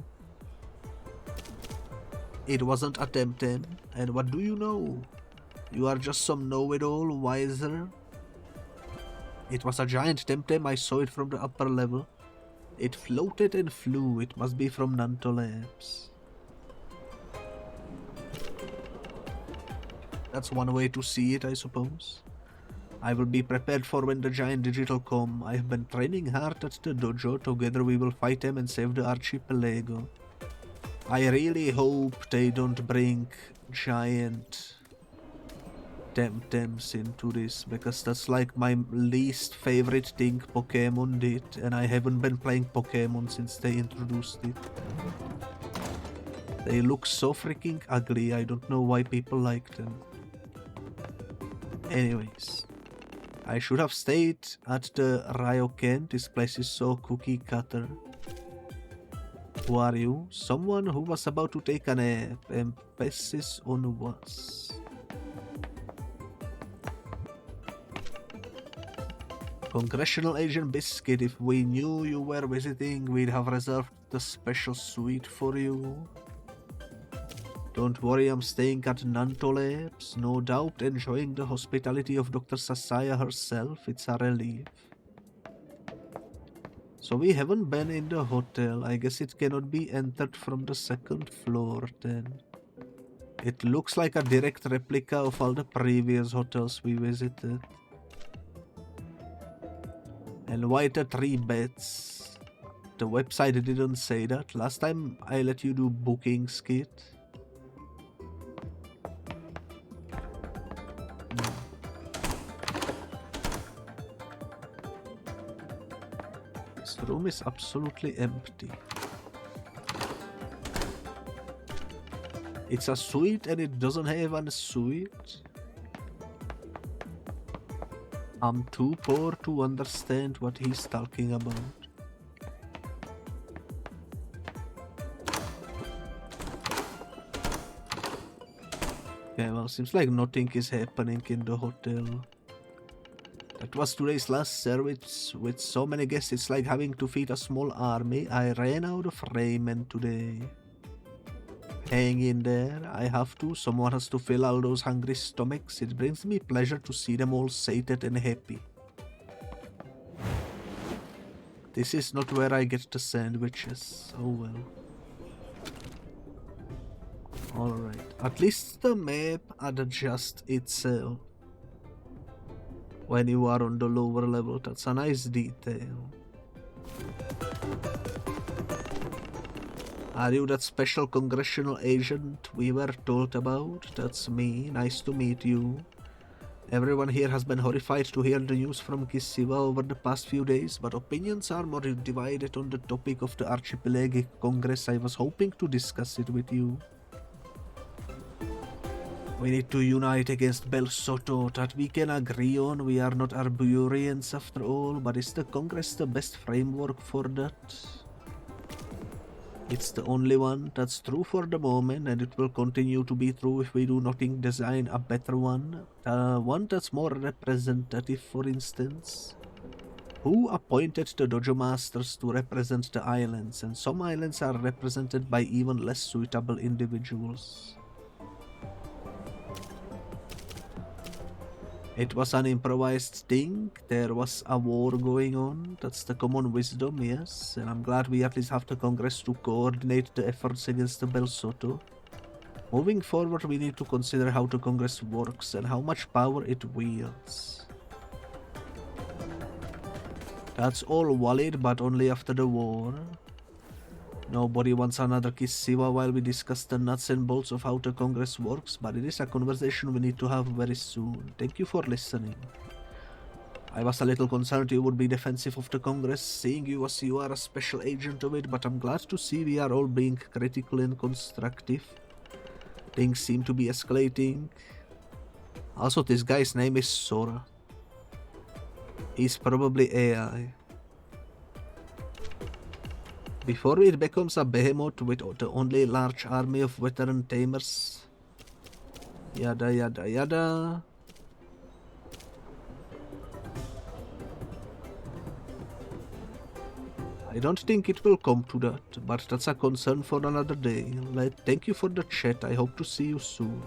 It wasn't a Temtem, and what do you know? You are just some know-it-all wiser. It was a giant Temtem, I saw it from the upper level. It floated and flew, it must be from Nanto Labs. That's one way to see it, I suppose. I will be prepared for when the giant digital come. I have been training hard at the dojo. Together we will fight them and save the archipelago. I really hope they don't bring giant Temtems into this, because that's like my least favorite thing Pokemon did, and I haven't been playing Pokemon since they introduced it. They look so freaking ugly, I don't know why people like them. Anyways, I should have stayed at the Ryoken. This place is so cookie cutter. Who are you? Someone who was about to take a nap. Emphasis on was. Congressional Agent Biscuit, if we knew you were visiting, we'd have reserved the special suite for you. Don't worry, I'm staying at Nanto Labs. No doubt enjoying the hospitality of Dr. Sasaya herself. It's a relief. So we haven't been in the hotel. I guess it cannot be entered from the 2nd floor then. It looks like a direct replica of all the previous hotels we visited. And why the 3 beds? The website didn't say that. Last time I let you do bookings, kid. This room is absolutely empty. It's a suite and it doesn't have a suite. I'm too poor to understand what he's talking about. Okay, well, seems like nothing is happening in the hotel. That was today's last service with so many guests. It's like having to feed a small army. I ran out of ramen today. Hang in there, I have to. Someone has to fill all those hungry stomachs. It brings me pleasure to see them all sated and happy. This is not where I get the sandwiches. Oh well. Alright. At least the map adjusts itself when you are on the lower level. That's a nice detail. Are you that special congressional agent we were told about? That's me. Nice to meet you. Everyone here has been horrified to hear the news from Kisiwa over the past few days, but opinions are more divided on the topic of the Archipelagic Congress. I was hoping to discuss it with you. We need to unite against Bel Soto. That we can agree on. We are not Arborians after all, but is the Congress the best framework for that? It's the only one that's true for the moment, and it will continue to be true if we do nothing design a better one. One that's more representative, for instance. Who appointed the Dojo Masters to represent the islands, and some islands are represented by even less suitable individuals. It was an improvised thing. There was a war going on. That's the common wisdom, yes. And I'm glad we at least have the Congress to coordinate the efforts against the Bel Soto. Moving forward, we need to consider how the Congress works and how much power it wields. That's all valid, but only after the war. Nobody wants another Kisiwa while we discuss the nuts and bolts of how the Congress works, but it is a conversation we need to have very soon. Thank you for listening. I was a little concerned you would be defensive of the Congress, seeing you as you are a special agent of it, but I'm glad to see we are all being critical and constructive. Things seem to be escalating. Also, this guy's name is Sora. He's probably AI. Before it becomes a behemoth with the only large army of veteran tamers. Yada yada yada. I don't think it will come to that, but that's a concern for another day. Thank you for the chat, I hope to see you soon.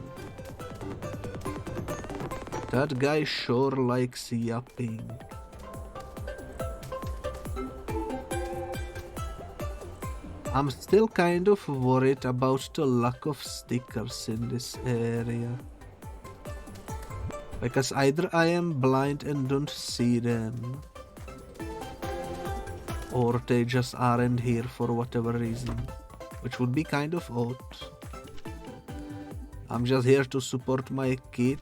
That guy sure likes yapping. I'm still kind of worried about the lack of stickers in this area. Because either I am blind and don't see them, or they just aren't here for whatever reason, which would be kind of odd. I'm just here to support my kid.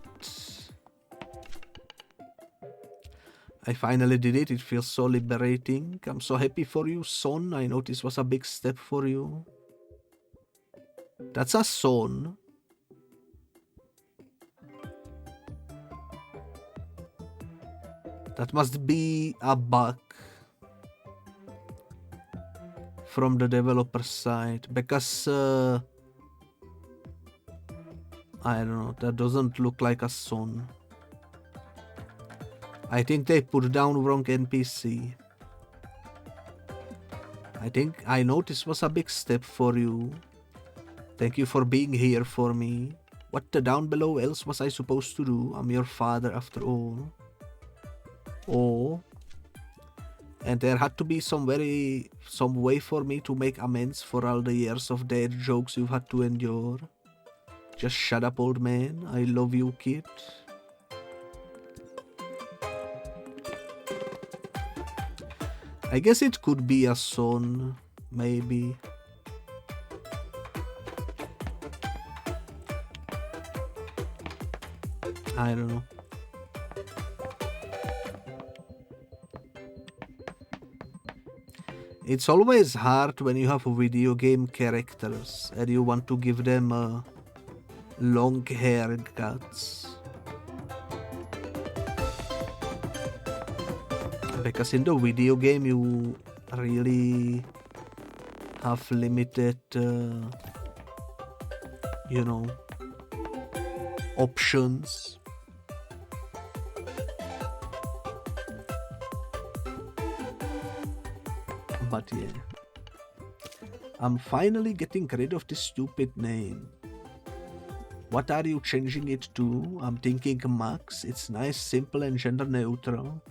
I finally did it. It feels so liberating. I'm so happy for you, son. I know this was a big step for you. That's a son. That must be a bug from the developer side, because I don't know, that doesn't look like a son. I think they put down wrong NPC. I know this was a big step for you. Thank you for being here for me. What the down below else was I supposed to do? I'm your father after all. Oh. And there had to be some way for me to make amends for all the years of dead jokes you've had to endure. Just shut up, old man. I love you, kid. I guess it could be a son, maybe. I don't know. It's always hard when you have video game characters and you want to give them long haircuts. Because in the video game you really have limited, you know, options. But yeah, I'm finally getting rid of this stupid name. What are you changing it to? I'm thinking Max. It's nice, simple and gender neutral.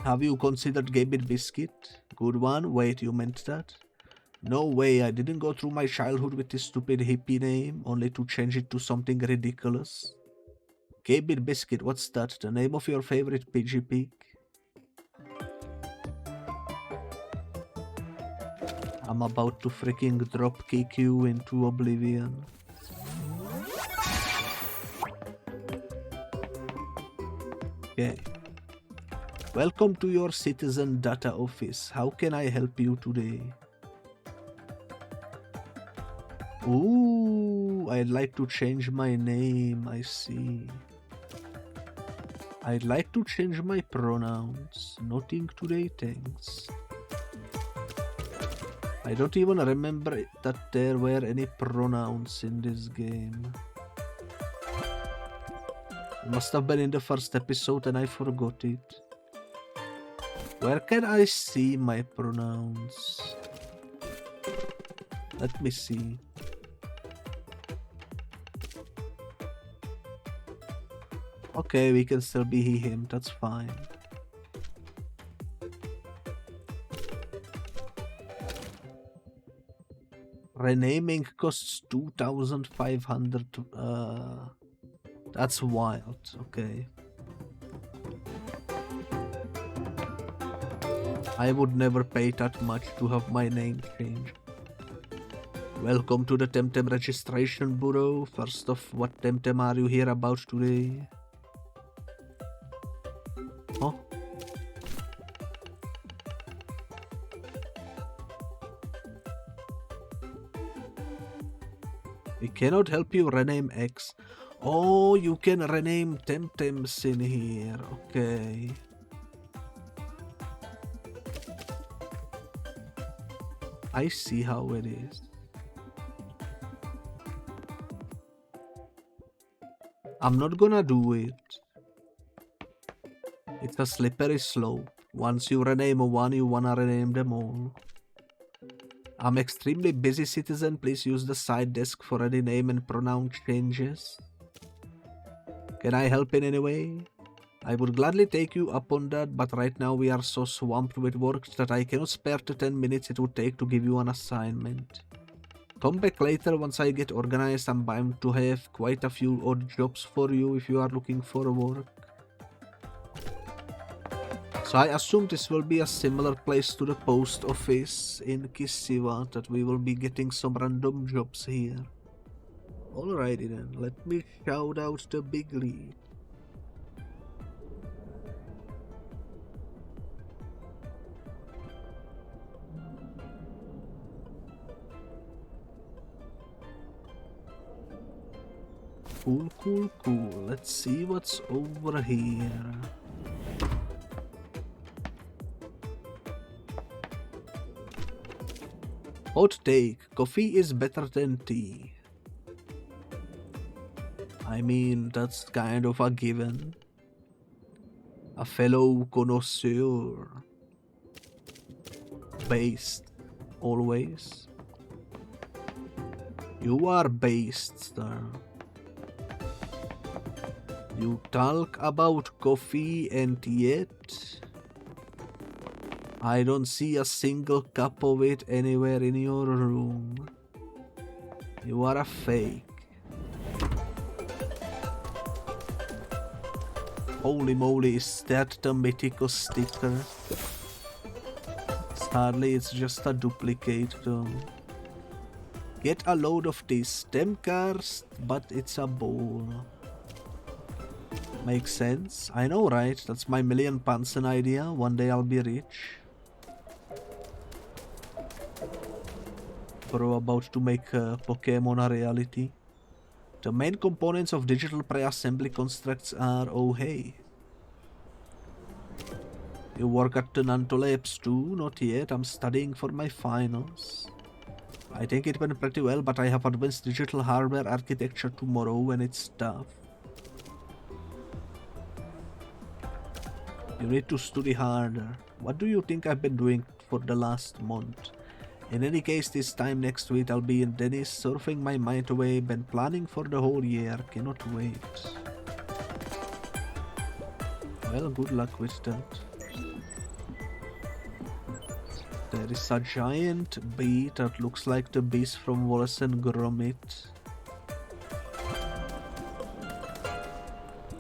Have you considered Gabit Biscuit? Good one. Wait, you meant that? No way, I didn't go through my childhood with this stupid hippie name, only to change it to something ridiculous. Gabit Biscuit, what's that? The name of your favorite Pigepic? I'm about to freaking drop kick you into oblivion. Okay. Welcome to your citizen data office. How can I help you today? Ooh, I'd like to change my name, I see. I'd like to change my pronouns. Nothing today, thanks. I don't even remember that there were any pronouns in this game. It must have been in the first episode and I forgot it. Where can I see my pronouns? Let me see. Okay, we can still be he, him, that's fine. Renaming costs 2,500. That's wild, okay. I would never pay that much to have my name changed. Welcome to the Temtem Registration Bureau. First off, what Temtem are you here about today? Huh? We cannot help you rename X. Oh, you can rename Temtems in here. Okay. I see how it is. I'm not gonna do it. It's a slippery slope. Once you rename one, you wanna rename them all. I'm extremely busy, citizen. Please use the side desk for any name and pronoun changes. Can I help in any way? I would gladly take you up on that, but right now we are so swamped with work that I cannot spare the 10 minutes it would take to give you an assignment. Come back later once I get organized. I'm bound to have quite a few odd jobs for you if you are looking for work. So I assume this will be a similar place to the post office in Kisiwa, that we will be getting some random jobs here. Alrighty then, let me shout out the big lead. Cool, cool, cool. Let's see what's over here. Hot take. Coffee is better than tea. I mean, that's kind of a given. A fellow connoisseur. Based. Always. You are based, sir. You talk about coffee and yet I don't see a single cup of it anywhere in your room. You are a fake. Holy moly, is that the mythical sticker? Sadly, it's just a duplicate though. Get a load of these stem cars, but it's a bowl. Makes sense. I know, right? That's my £1,000,000 idea. One day I'll be rich. Bro, about to make Pokemon a reality. The main components of digital pre-assembly constructs are, oh hey. You work at the Nanto Labs too? Not yet. I'm studying for my finals. I think it went pretty well, but I have advanced digital hardware architecture tomorrow and it's tough. You need to study harder. What do you think I've been doing for the last month? In any case, this time next week I'll be in Dennis surfing my mind away. Been planning for the whole year. Cannot wait. Well, good luck with that. There is a giant bee that looks like the bees from Wallace and Gromit.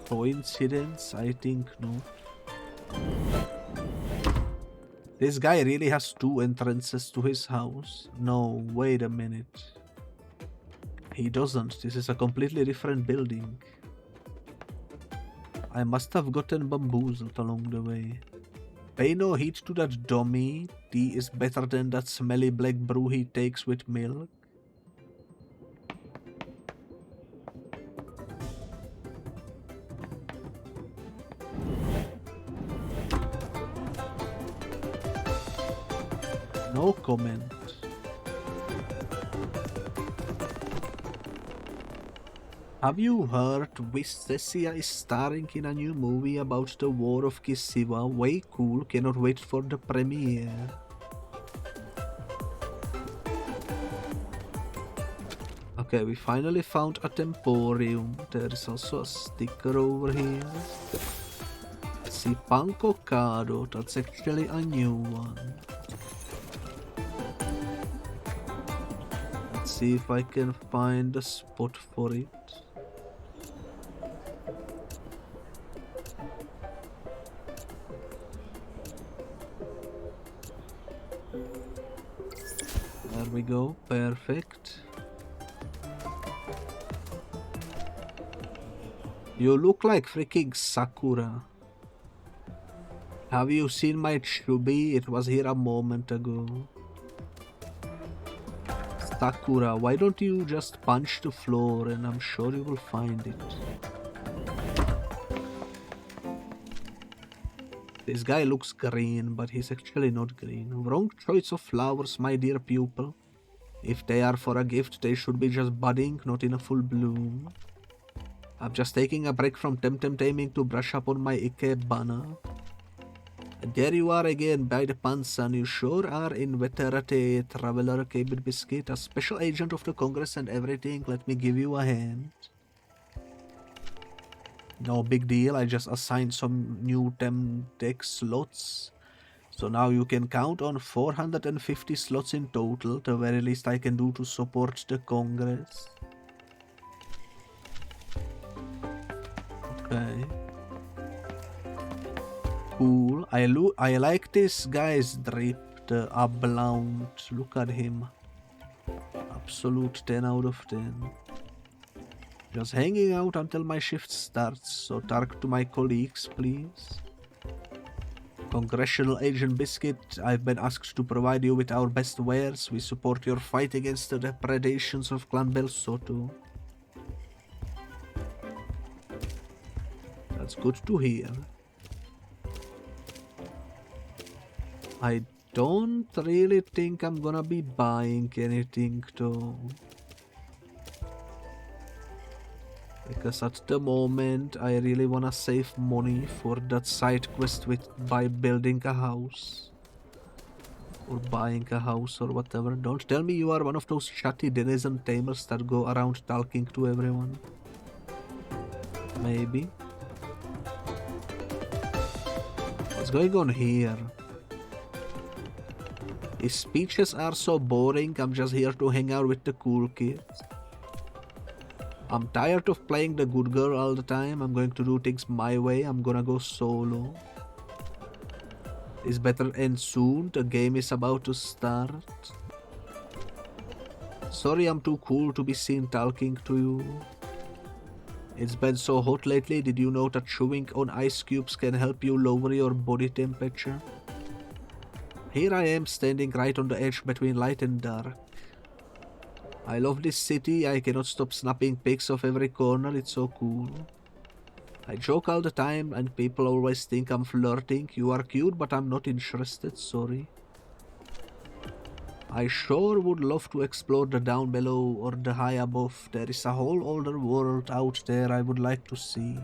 Coincidence? I think not. This guy really has 2 entrances to his house. No, wait a minute. He doesn't. This is a completely different building. I must have gotten bamboozled along the way. Pay no heed to that dummy. Tea is better than that smelly black brew he takes with milk. No comment. Have you heard Wistesia is starring in a new movie about the War of Kisiwa? Way cool, cannot wait for the premiere. Okay, we finally found a Temporium. There is also a sticker over here. Let's see, Pancocado, that's actually a new one. Let's see if I can find a spot for it. There we go, perfect. You look like freaking Sakura. Have you seen my chubby? It was here a moment ago. Sakura, why don't you just punch the floor and I'm sure you will find it. This guy looks green, but he's actually not green. Wrong choice of flowers, my dear pupil. If they are for a gift, they should be just budding, not in a full bloom. I'm just taking a break from Temtem taming to brush up on my ikebana. And there you are again, by the Pansan. You sure are inveterate traveler, Cable Biscuit, a special agent of the Congress and everything. Let me give you a hand. No big deal, I just assigned some new Temtech slots. So now you can count on 450 slots in total, the very least I can do to support the Congress. Okay. Cool. I like this guy's drip, the Ablound. Look at him. Absolute 10 out of 10. Just hanging out until my shift starts, so talk to my colleagues, please. Congressional Agent Biscuit, I've been asked to provide you with our best wares. We support your fight against the depredations of Clan Bel Soto. That's good to hear. I don't really think I'm gonna be buying anything though. Because at the moment I really wanna save money for that side quest by building a house. Or buying a house or whatever. Don't tell me you are one of those chatty denizen tamers that go around talking to everyone. Maybe. What's going on here? His speeches are so boring, I'm just here to hang out with the cool kids. I'm tired of playing the good girl all the time. I'm going to do things my way. I'm gonna go solo. This better end soon. The game is about to start. Sorry I'm too cool to be seen talking to you. It's been so hot lately. Did you know that chewing on ice cubes can help you lower your body temperature? Here I am standing right on the edge between light and dark. I love this city, I cannot stop snapping pics of every corner, it's so cool. I joke all the time and people always think I'm flirting. You are cute, but I'm not interested, sorry. I sure would love to explore the down below or the high above. There is a whole other world out there I would like to see.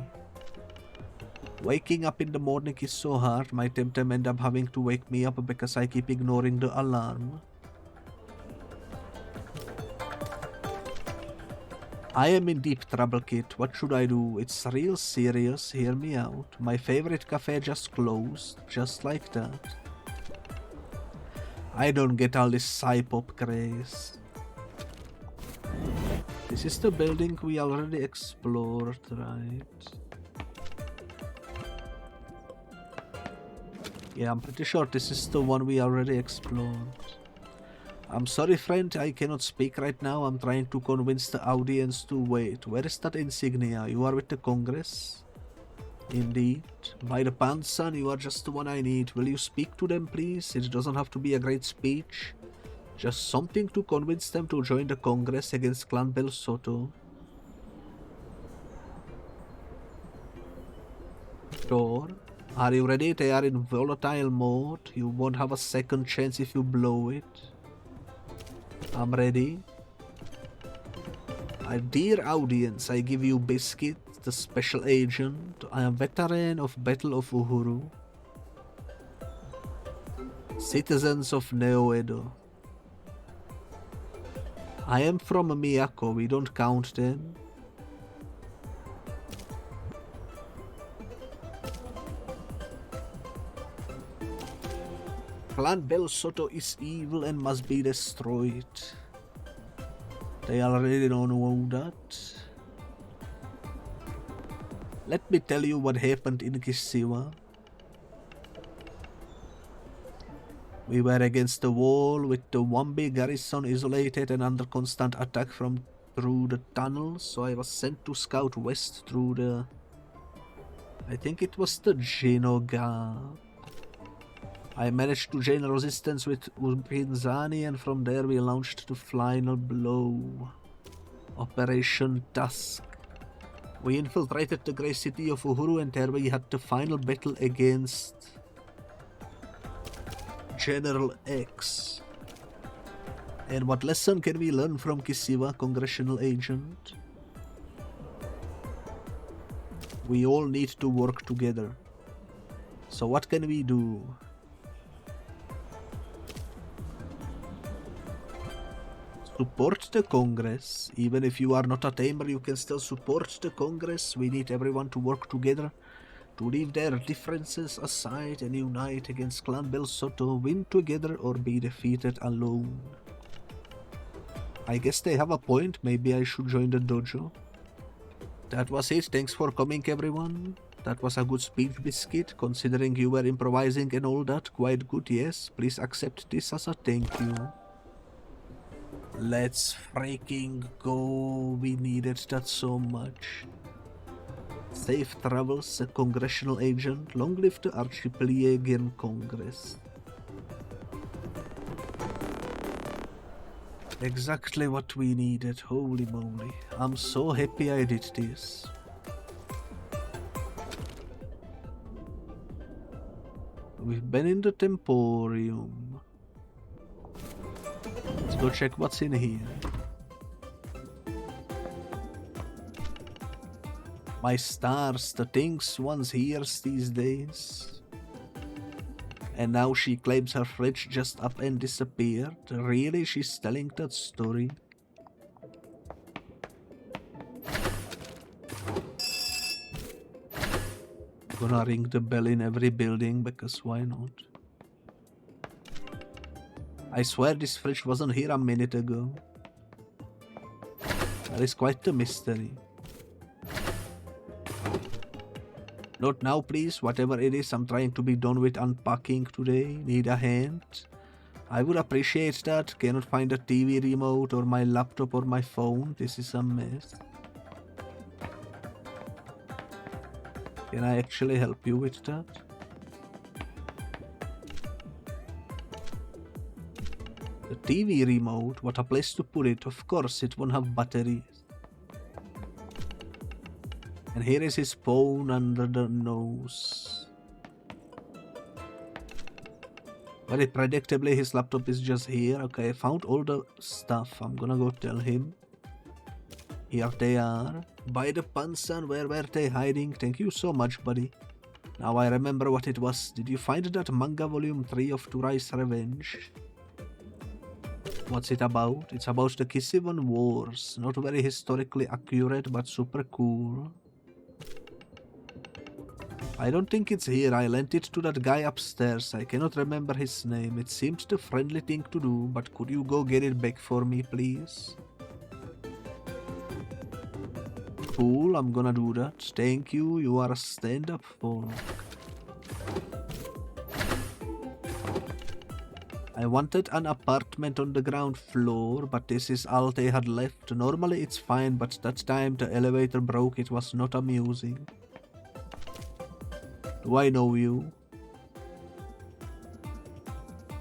Waking up in the morning is so hard, my Temtem end up having to wake me up because I keep ignoring the alarm. I am in deep trouble, kid. What should I do? It's real serious. Hear me out. My favorite cafe just closed. Just like that. I don't get all this sci-pop craze. This is the building we already explored, right? Yeah, I'm pretty sure this is the one we already explored. I'm sorry, friend, I cannot speak right now. I'm trying to convince the audience to wait. Where is that insignia? You are with the Congress? Indeed. By the pants, son, you are just the one I need. Will you speak to them, please? It doesn't have to be a great speech. Just something to convince them to join the Congress against Clan Bel Soto. Sure. Are you ready? They are in volatile mode. You won't have a second chance if you blow it. I'm ready. Dear audience, I give you Biscuit, the special agent. I am veteran of Battle of Uhuru. Citizens of Neo-Edo. I am from Miyako, we don't count them. Clan Bel Soto is evil and must be destroyed. They already don't know that. Let me tell you what happened in Kisiwa. We were against the wall with the Wambi garrison isolated and under constant attack from through the tunnels, so I was sent to scout west through the... I think it was the Jinoga. I managed to gain resistance with Upinzani, and from there we launched the final blow. Operation Tusk. We infiltrated the great city of Uhuru, and there we had the final battle against General X. And what lesson can we learn from Kisiwa, congressional agent? We all need to work together. So what can we do? Support the Congress. Even if you are not a tamer, you can still support the Congress. We need everyone to work together, to leave their differences aside and unite against Clan Bel Soto, win together or be defeated alone. I guess they have a point. Maybe I should join the dojo. That was it. Thanks for coming, everyone. That was a good speech, Biscuit. Considering you were improvising and all that, quite good, yes. Please accept this as a thank you. Let's freaking go. We needed that so much. Safe travels, a congressional agent. Long live the Archipelagian Congress. Exactly what we needed. Holy moly. I'm so happy I did this. We've been in the Temporium. Let's go check what's in here. My stars, the things one hears these days. And now she claims her fridge just up and disappeared. Really? She's telling that story? Gonna ring the bell in every building because why not? I swear this fridge wasn't here a minute ago. That is quite the mystery. Not now, please. Whatever it is, I'm trying to be done with unpacking today. Need a hand? I would appreciate that. Cannot find a TV remote or my laptop or my phone. This is a mess. Can I actually help you with that? The TV remote? What a place to put it. Of course, it won't have batteries. And here is his phone under the nose. Very predictably, his laptop is just here. Okay, I found all the stuff. I'm gonna go tell him. Here they are. By the Pansan, where were they hiding? Thank you so much, buddy. Now I remember what it was. Did you find that manga volume 3 of Turai's Revenge? What's it about? It's about the Kisivan Wars. Not very historically accurate, but super cool. I don't think it's here. I lent it to that guy upstairs. I cannot remember his name. It seems the friendly thing to do, but could you go get it back for me, please? Cool, I'm gonna do that. Thank you. You are a stand-up folk. I wanted an apartment on the ground floor, but this is all they had left. Normally it's fine, but that time the elevator broke. It was not amusing. Do I know you?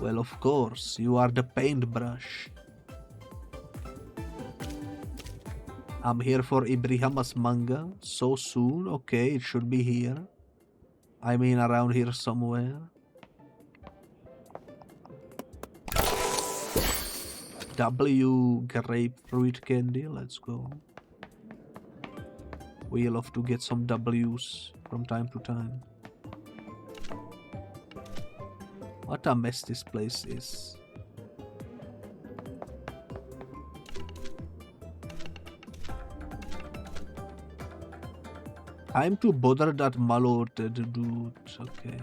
Well, of course, you are the paintbrush. I'm here for Ibrahim's manga. So soon? Okay, it should be here. I mean around here somewhere. W grapefruit candy, let's go. We love to get some W's from time to time. What a mess this place is. Time to bother that malorted dude, okay.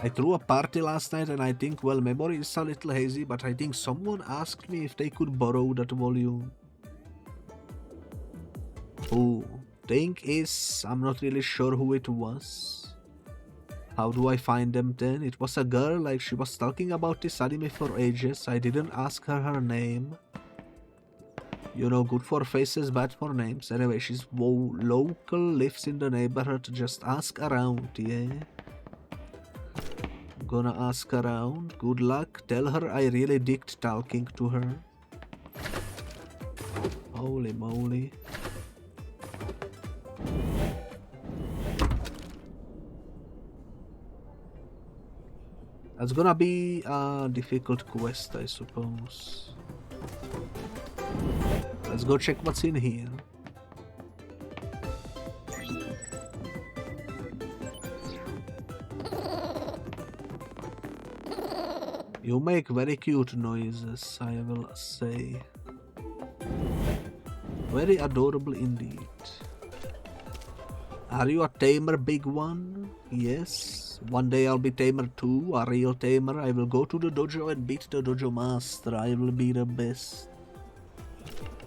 I threw a party last night and I think, well, memory is a little hazy, but I think someone asked me if they could borrow that volume. Oh, thing is, I'm not really sure who it was. How do I find them then? It was a girl, like she was talking about this anime for ages. I didn't ask her name. You know, good for faces, bad for names. Anyway, she's local, lives in the neighborhood. Just ask around, yeah? Gonna ask around. Good luck. Tell her I really digged talking to her. Holy moly. That's gonna be a difficult quest, I suppose. Let's go check what's in here. You make very cute noises, I will say. Very adorable indeed. Are you a tamer, big one? Yes. One day I'll be tamer too, a real tamer. I will go to the dojo and beat the dojo master. I will be the best.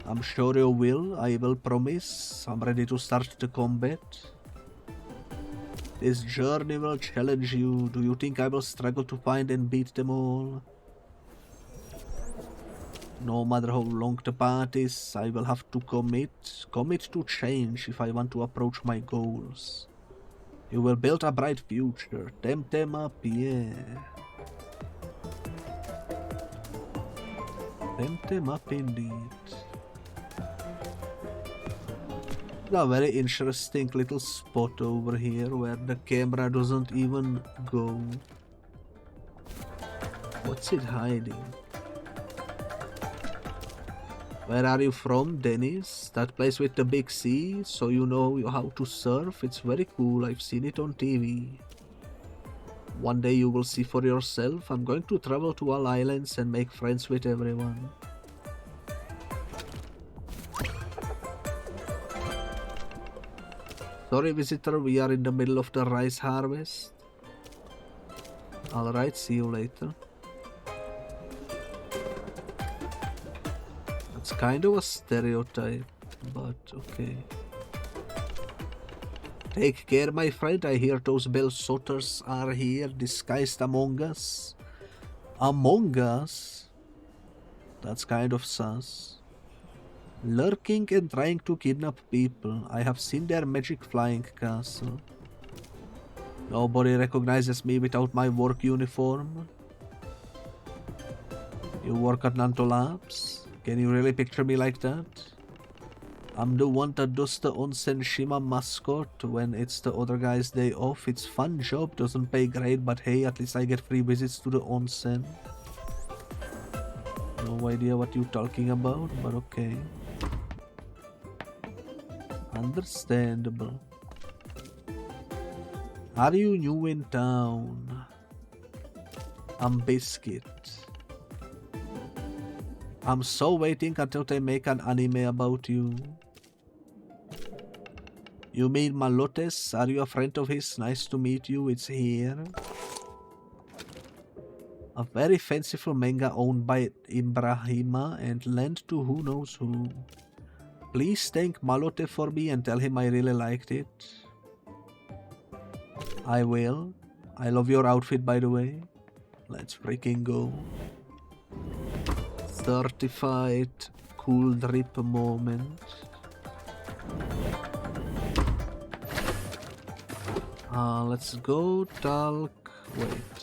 I'm sure you will, I will promise. I'm ready to start the combat. This journey will challenge you. Do you think I will struggle to find and beat them all? No matter how long the path is, I will have to commit to change if I want to approach my goals. You will build a bright future. Temtem up, yeah. Temtem up indeed. A very interesting little spot over here where the camera doesn't even go. What's it hiding? Where are you from, Dennis? That place with the big sea, so you know how to surf? It's very cool, I've seen it on TV. One day you will see for yourself. I'm going to travel to all islands and make friends with everyone. Sorry visitor, we are in the middle of the rice harvest. Alright, see you later. That's kind of a stereotype, but okay. Take care, my friend. I hear those bell sotters are here, disguised among us. Among us? That's kind of sus. Lurking and trying to kidnap people. I have seen their magic flying castle. Nobody recognizes me without my work uniform. You work at Nanto Labs? Can you really picture me like that? I'm the one that does the Onsen Shima mascot when it's the other guy's day off. It's fun job, doesn't pay great, but hey, at least I get free visits to the onsen. No idea what you're talking about, but okay. Understandable. Are you new in town? I'm Biscuit. I'm so waiting until they make an anime about you. You mean Malotes? Are you a friend of his? Nice to meet you, it's here. A very fanciful manga owned by Ibrahima and lent to who knows who. Please thank Malote for me and tell him I really liked it. I will. I love your outfit, by the way. Let's freaking go. Certified cool drip moment. Let's go talk. Wait.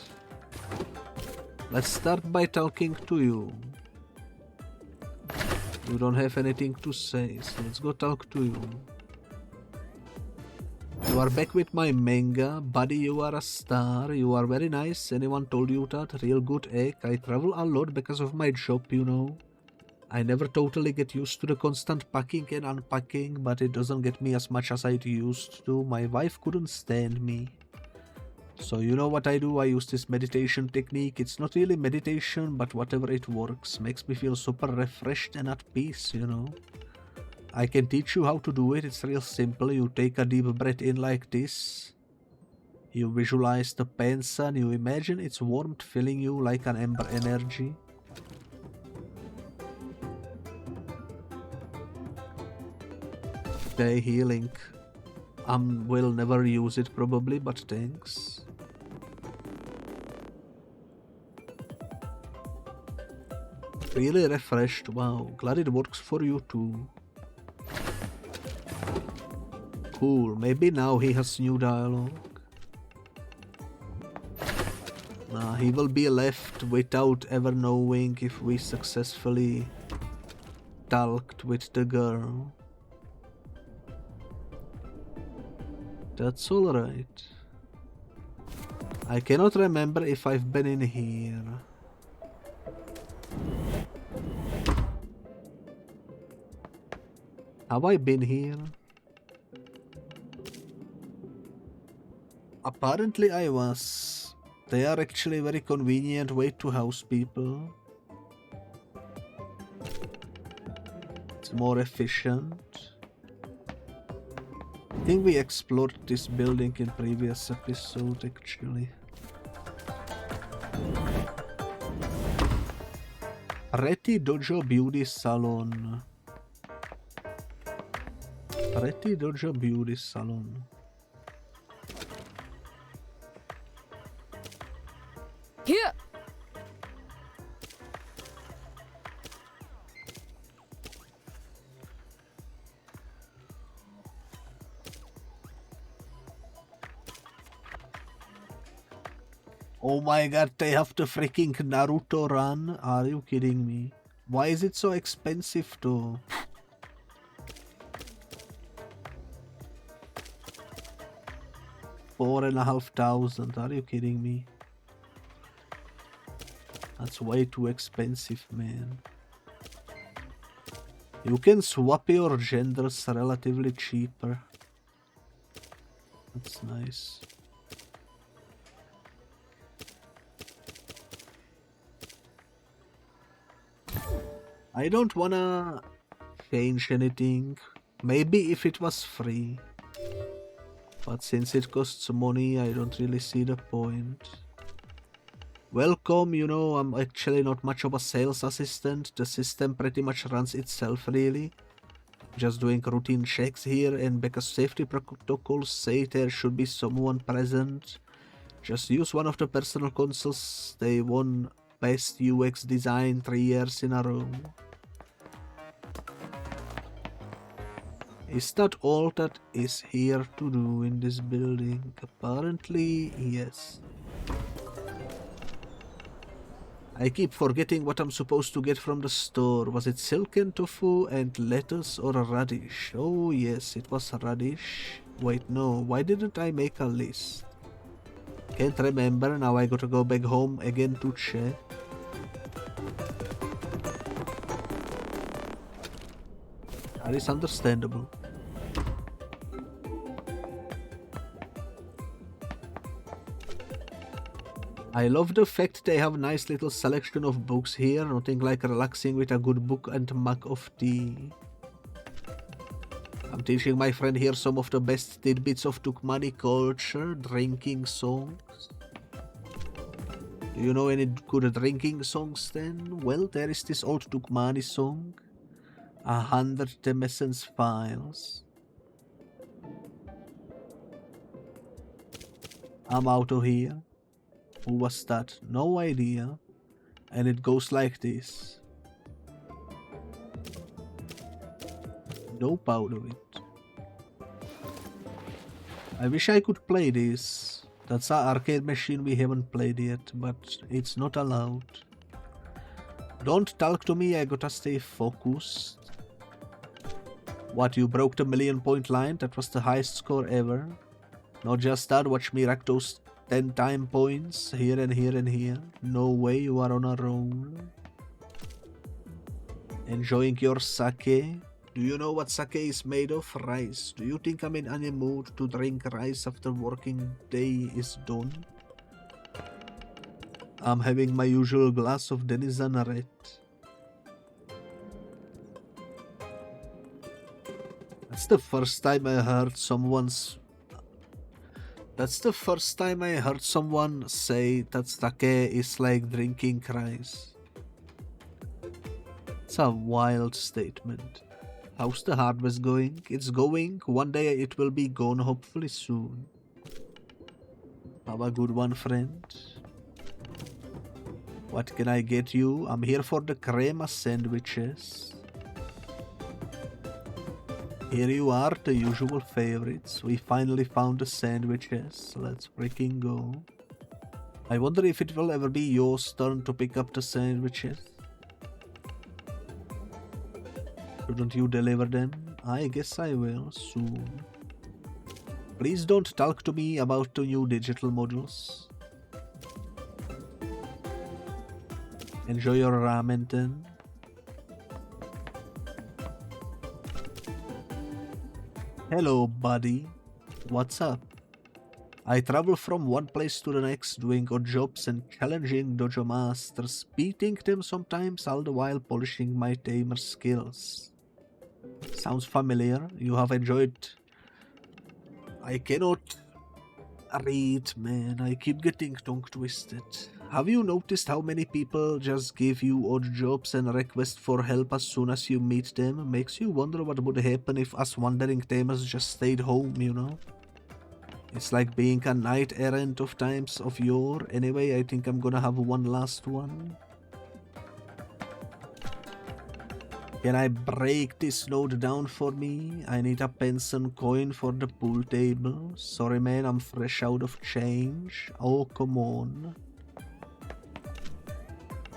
Let's start by talking to you. You don't have anything to say, so let's go talk to you. You are back with my manga. Buddy, you are a star. You are very nice. Anyone told you that? Real good egg. I travel a lot because of my job, you know. I never totally get used to the constant packing and unpacking, but it doesn't get me as much as I used to. My wife couldn't stand me. So you know what I do? I use this meditation technique. It's not really meditation, but whatever it works. Makes me feel super refreshed and at peace, you know. I can teach you how to do it. It's real simple. You take a deep breath in like this. You visualize the pants and you imagine its warmth filling you like an ember energy. Okay, healing. Will never use it probably, but thanks. Really refreshed. Wow, glad it works for you too. Cool, maybe now he has new dialogue. Nah, he will be left without ever knowing if we successfully talked with the girl. That's alright. I cannot remember if I've been in here. Have I been here? Apparently I was. They are actually a very convenient way to house people. It's more efficient. I think we explored this building in previous episode actually. Pretty Dojo Beauty Salon. Pretty Dojo Beauty Salon. Here. Oh my god, they have the freaking Naruto run? Are you kidding me? Why is it so expensive though? $4,500, are you kidding me? That's way too expensive, man. You can swap your genders relatively cheaper. That's nice. I don't wanna change anything. Maybe if it was free. But since it costs money, I don't really see the point. Welcome, you know, I'm actually not much of a sales assistant. The system pretty much runs itself, really. Just doing routine checks here, and because safety protocols say there should be someone present, just use one of the personal consoles. They won Best UX Design 3 years in a row. Is that all that is here to do in this building? Apparently, yes. I keep forgetting what I'm supposed to get from the store. Was it silken tofu and lettuce or a radish? Oh yes, it was a radish. Wait, no, why didn't I make a list? Can't remember, now I gotta go back home again to check. That is understandable. I love the fact they have a nice little selection of books here, nothing like relaxing with a good book and a mug of tea. I'm teaching my friend here some of the best tidbits of Turkmeni culture, drinking songs. Do you know any good drinking songs then? Well, there is this old Turkmeni song, 100 Temessen's Files. I'm out of here. Who was that? No idea. And it goes like this. Nope out of it. I wish I could play this. That's an arcade machine we haven't played yet, but it's not allowed. Don't talk to me, I gotta stay focused. What, you broke the 1,000,000-point line? That was the highest score ever. Not just that, watch me rack those 10 time points here and here and here. No way, you are on a roll. Enjoying your sake? Do you know what sake is made of? Rice. Do you think I'm in any mood to drink rice after working day is done? I'm having my usual glass of Denizen Red. That's the first time I heard someone say that sake is like drinking rice. It's a wild statement. How's the harvest going? It's going. One day it will be gone, hopefully soon. Have a good one, friend. What can I get you? I'm here for the Crema sandwiches. Here you are, the usual favorites. We finally found the sandwiches. Let's freaking go. I wonder if it will ever be your turn to pick up the sandwiches. Shouldn't you deliver them? I guess I will, soon. Please don't talk to me about the new digital models. Enjoy your ramen then. Hello, buddy. What's up? I travel from one place to the next, doing odd jobs and challenging dojo masters, beating them sometimes, all the while polishing my tamer skills. Sounds familiar. You have enjoyed... I cannot read, man. I keep getting tongue twisted. Have you noticed how many people just give you odd jobs and request for help as soon as you meet them? Makes you wonder what would happen if us wandering tamers just stayed home, you know? It's like being a knight errant of times of yore. Anyway, I think I'm gonna have one last one. Can I break this note down for me? I need a pence and coin for the pool table. Sorry man, I'm fresh out of change. Oh, come on.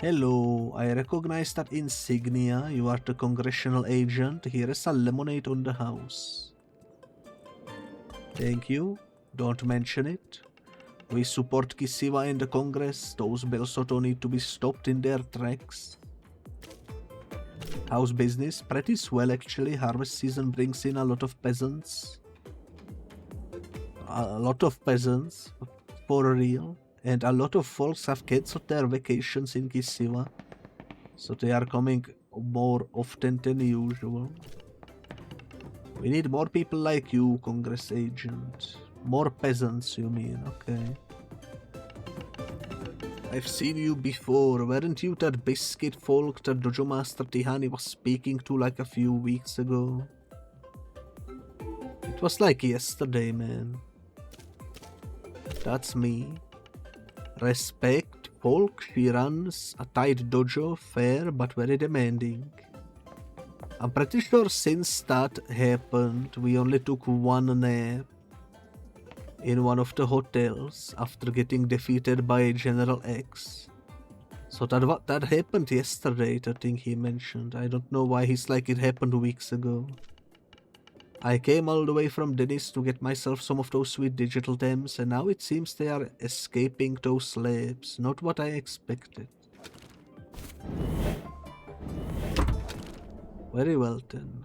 Hello, I recognize that insignia. You are the congressional agent. Here is a lemonade on the house. Thank you. Don't mention it. We support Kisiwa in the Congress. Those Belsoto need to be stopped in their tracks. How's business? Pretty swell actually. Harvest season brings in a lot of peasants. For real. And a lot of folks have canceled their vacations in Kisiwa. So they are coming more often than usual. We need more people like you, Congress agent. More peasants, you mean? Okay. I've seen you before. Weren't you that biscuit folk that Dojo Master Tihani was speaking to like a few weeks ago? It was like yesterday, man. That's me. Respect, folk. She runs a tight dojo, fair but very demanding. I'm pretty sure since that happened, we only took one nap in one of the hotels after getting defeated by General X. So that happened yesterday, the thing he mentioned. I don't know why he's like it happened weeks ago. I came all the way from Dennis to get myself some of those sweet digital gems, and now it seems they are escaping those labs. Not what I expected. Very well then.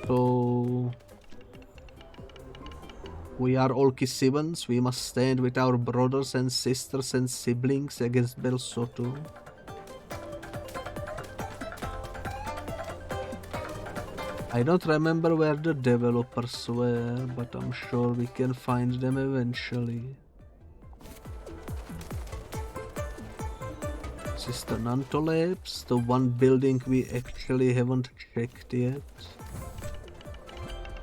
So we are all Kisivans. We must stand with our brothers and sisters and siblings against Belsoto. I don't remember where the developers were, but I'm sure we can find them eventually. This is the Nanto Labs, the one building we actually haven't checked yet.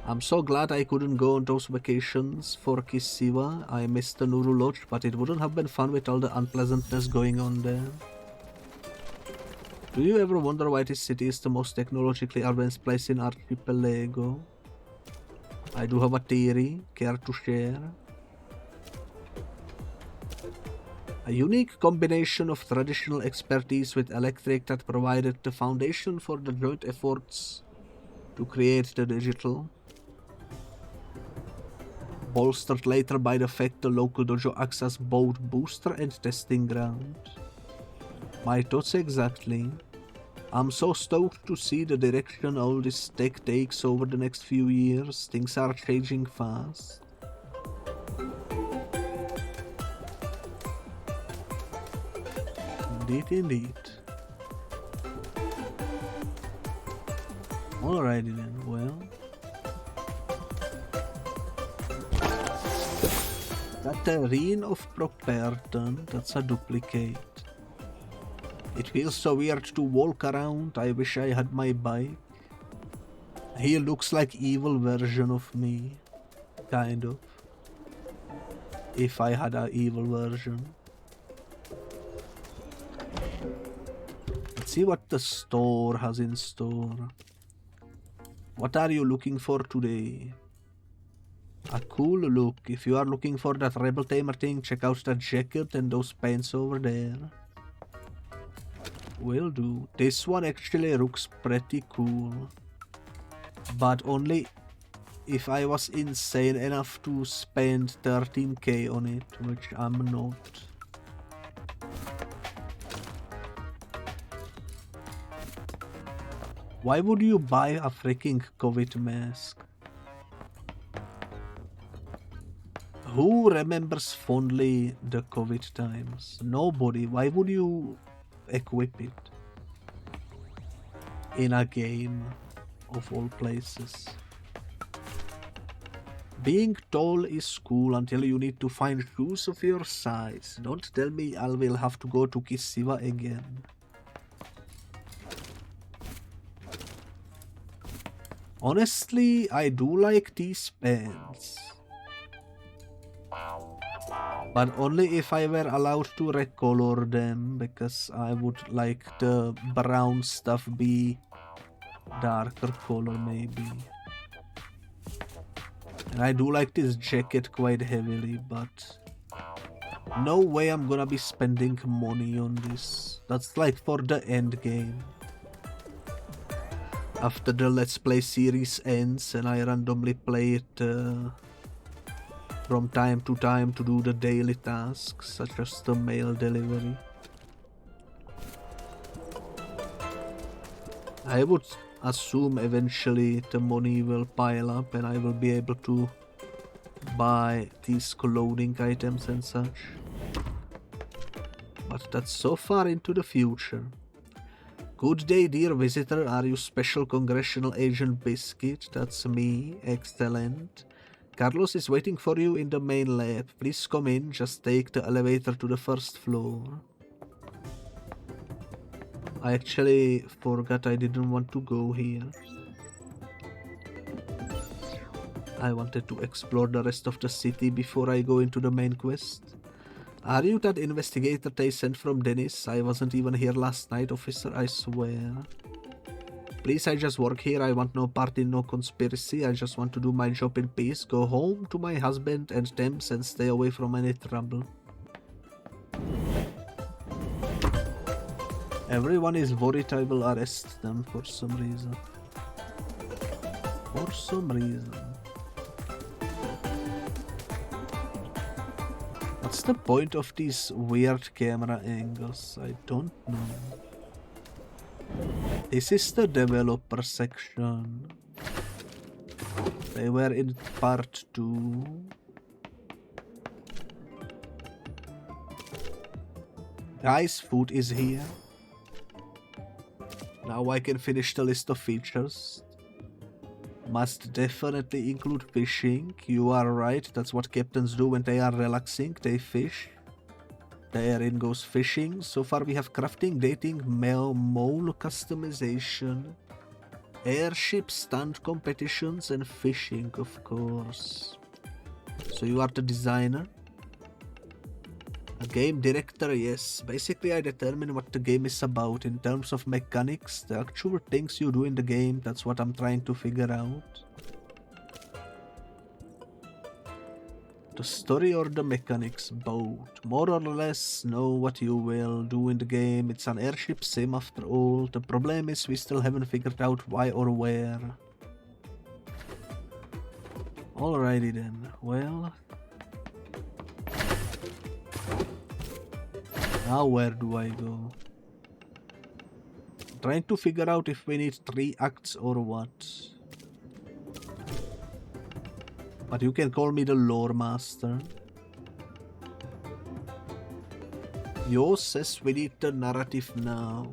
I'm so glad I couldn't go on those vacations for Kisiwa. I missed the Nuru Lodge, but it wouldn't have been fun with all the unpleasantness going on there. Do you ever wonder why this city is the most technologically advanced place in Archipelago? I do have a theory, care to share? A unique combination of traditional expertise with electric that provided the foundation for the joint efforts to create the digital. Bolstered later by the fact the local dojo acts as both booster and testing ground. My thoughts exactly. I'm so stoked to see the direction all this tech takes over the next few years. Things are changing fast. Indeed, indeed. Alrighty then, well. That Terrain of Properton, that's a duplicate. It feels so weird to walk around. I wish I had my bike. He looks like evil version of me. Kind of. If I had an evil version. Let's see what the store has in store. What are you looking for today? A cool look. If you are looking for that Rebel Tamer thing, check out that jacket and those pants over there. Will do. This one actually looks pretty cool. But only if I was insane enough to spend 13k on it, which I'm not. Why would you buy a freaking COVID mask? Who remembers fondly the COVID times? Nobody. Why would you equip it in a game of all places? Being tall is cool until you need to find shoes of your size. Don't tell me I will have to go to Kisiwa again. Honestly, I do like these pants. But only if I were allowed to recolor them, because I would like the brown stuff be darker color maybe. And I do like this jacket quite heavily, but no way I'm gonna be spending money on this. That's like for the end game. After the Let's Play series ends and I randomly play it from time to time to do the daily tasks, such as the mail delivery. I would assume eventually the money will pile up and I will be able to buy these clothing items and such. But that's so far into the future. Good day, dear visitor. Are you Special Congressional Agent Biscuit? That's me. Excellent. Carlos is waiting for you in the main lab. Please come in, just take the elevator to the first floor. I actually forgot I didn't want to go here. I wanted to explore the rest of the city before I go into the main quest. Are you that investigator they sent from Dennis? I wasn't even here last night, officer, I swear. Please, I just work here. I want no part in no conspiracy. I just want to do my job in peace, go home to my husband and Thames and stay away from any trouble. Everyone is worried I will arrest them for some reason. For some reason. What's the point of these weird camera angles? I don't know. This is the developer section. They were in part 2. Guys, food is here. Now I can finish the list of features. Must definitely include fishing. You are right, that's what captains do when they are relaxing, they fish. Therein goes fishing. So far we have crafting, dating, mole customization, airship stunt competitions, and fishing, of course. So you are the designer? A game director, yes. Basically I determine what the game is about in terms of mechanics, the actual things you do in the game, that's what I'm trying to figure out. The story or the mechanics, both. More or less know what you will do in the game, it's an airship sim after all. The problem is we still haven't figured out why or where. Alrighty then, well... Now where do I go? Trying to figure out if we need 3 acts or what. But you can call me the lore master. Yo says we need the narrative now.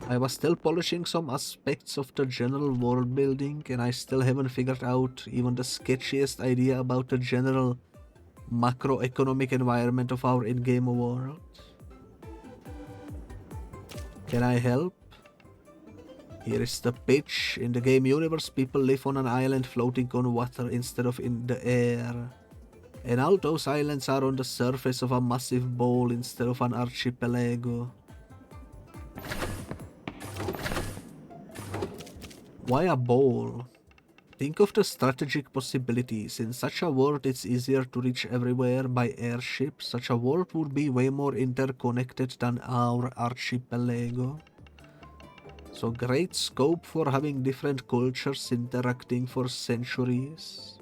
I was still polishing some aspects of the general world building and I still haven't figured out even the sketchiest idea about the general macroeconomic environment of our in-game world. Can I help? Here is the pitch. In the game universe, people live on an island floating on water instead of in the air. And all those islands are on the surface of a massive bowl instead of an archipelago. Why a bowl? Think of the strategic possibilities. In such a world, it's easier to reach everywhere by airship. Such a world would be way more interconnected than our archipelago. So great scope for having different cultures interacting for centuries.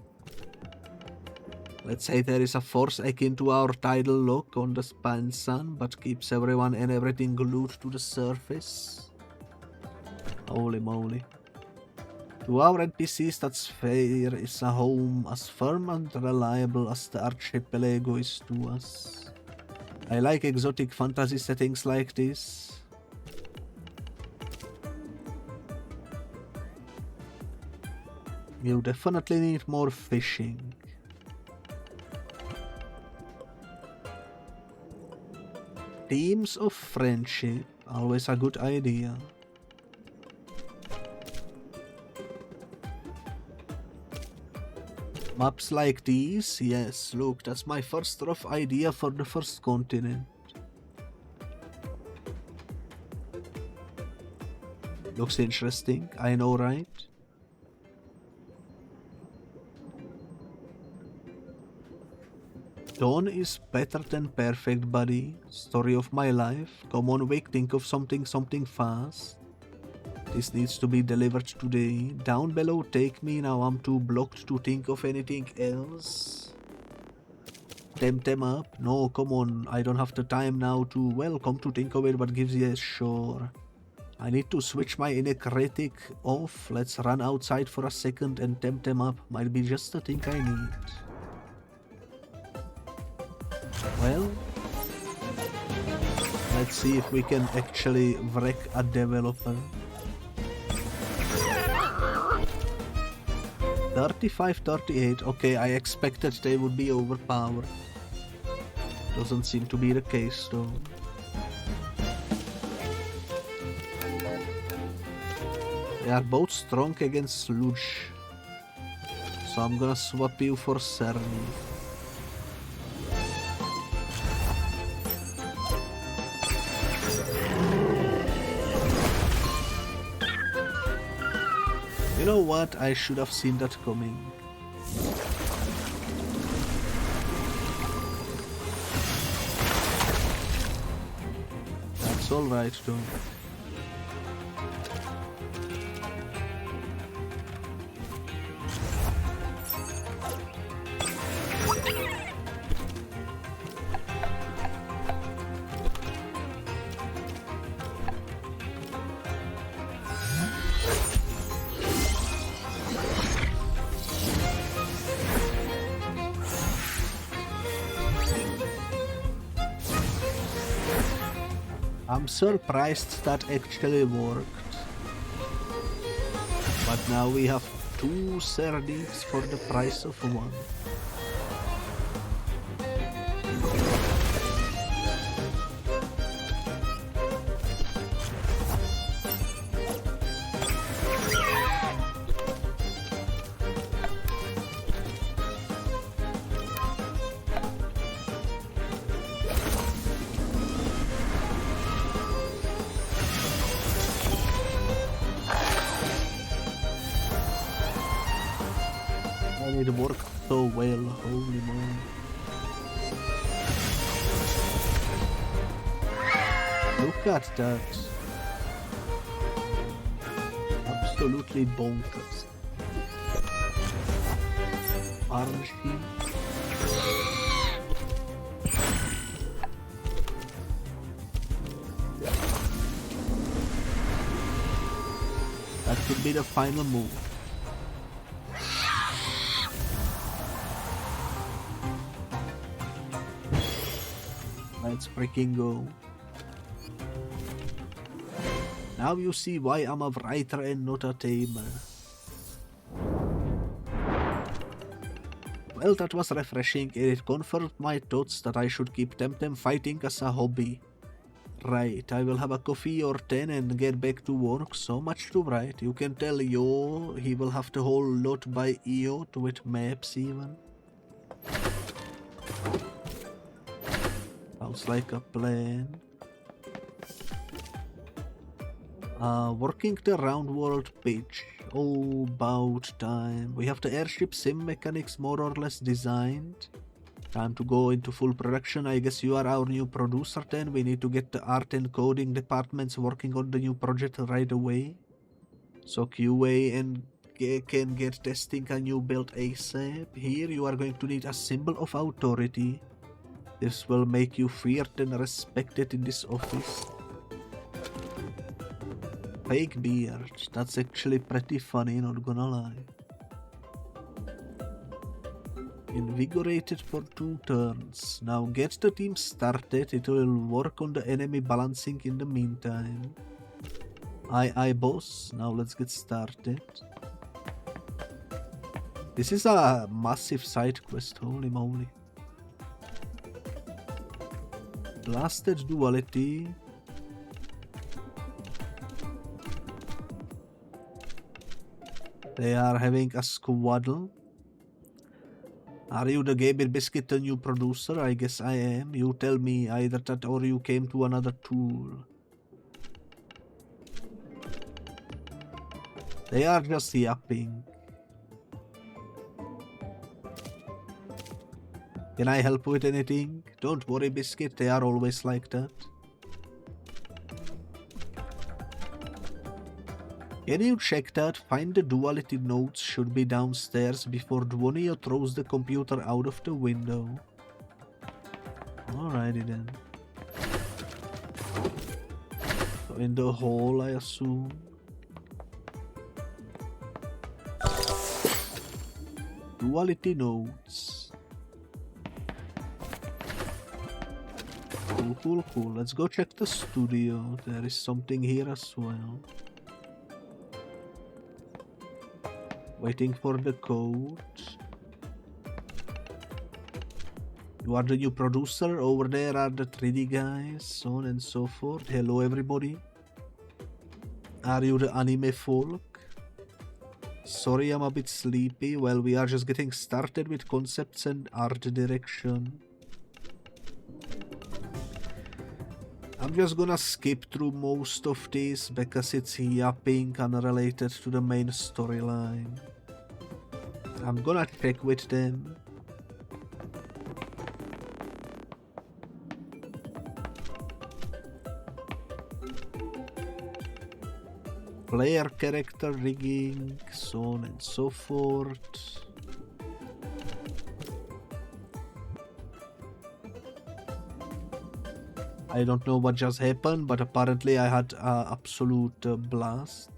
Let's say there is a force akin to our tidal lock on the Span-Sun, but keeps everyone and everything glued to the surface. Holy moly. To our NPCs, that sphere is a home as firm and reliable as the archipelago is to us. I like exotic fantasy settings like this. You definitely need more fishing. Themes of friendship, always a good idea. Maps like these? Yes, look, that's my first rough idea for the first continent. Looks interesting, I know, right? Dawn is better than perfect, buddy. Story of my life. Come on, Vic, think of something fast. This needs to be delivered today. Down below, take me now. I'm too blocked to think of anything else. Temtem up? No, come on. I don't have the time now to, well, come to think of it, but gives you a sure. I need to switch my inner critic off. Let's run outside for a second and Temtem up. Might be just the thing I need. Well, let's see if we can actually wreck a developer. 35-38, okay, I expected they would be overpowered. Doesn't seem to be the case though. They are both strong against Sludge. So I'm gonna swap you for SAMMI. You know what? I should have seen that coming. That's alright though. I'm surprised that actually worked. But now we have 2 sardines for the price of 1. It worked so well, holy moly. Look at that. Absolutely bonkers. Archie. That could be the final move. Let's freaking go. Now you see why I'm a writer and not a tamer. Well, that was refreshing and it confirmed my thoughts that I should keep Temtem fighting as a hobby. Right, I will have a coffee or 10 and get back to work. So much to write. You can tell Yo he will have the whole lot by EO with maps even. Sounds like a plan. Working the round world pitch. Oh, about time. We have the airship sim mechanics more or less designed. Time to go into full production. I guess you are our new producer then. We need to get the art and coding departments working on the new project right away. So QA and can get testing a new build ASAP. Here you are going to need a symbol of authority. This will make you feared and respected in this office. Fake beard. That's actually pretty funny, not gonna lie. Invigorated for 2 turns. Now get the team started. It will work on the enemy balancing in the meantime. Aye, boss. Now let's get started. This is a massive side quest, holy moly. Blasted duality. They are having a squaddle. Are you the Gabriel Biscuit, the new producer? I guess I am. You tell me either that or you came to another tool. They are just yapping. Can I help with anything? Don't worry, Biscuit, they are always like that. Can you check that? Find the duality notes should be downstairs before Dwonio throws the computer out of the window. Alrighty then. So in the hall, I assume. Duality notes. Cool. Let's go check the studio. There is something here as well. Waiting for the code. You are the new producer. Over there are the 3D guys, so on and so forth. Hello everybody. Are you the anime folk? Sorry, I'm a bit sleepy. Well, we are just getting started with concepts and art direction. I'm just gonna skip through most of this because it's yapping unrelated to the main storyline. I'm gonna check with them. Player character rigging, so on and so forth. I don't know what just happened, but apparently I had an absolute blast.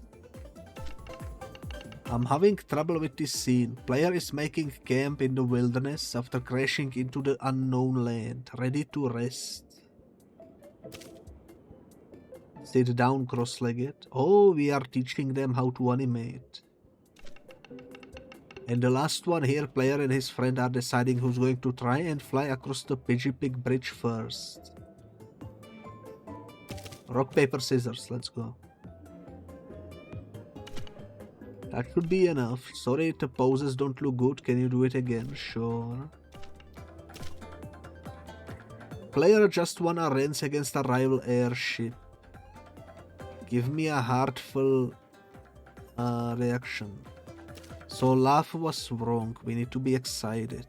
I'm having trouble with this scene. Player is making camp in the wilderness after crashing into the unknown land, ready to rest. Sit down cross-legged. Oh, we are teaching them how to animate. And the last one here, player and his friend are deciding who's going to try and fly across the Pigepic bridge first. Rock, paper, scissors, let's go. That should be enough. Sorry, the poses don't look good. Can you do it again? Sure. Player just won a race against a rival airship. Give me a heartful reaction. So laugh was wrong. We need to be excited.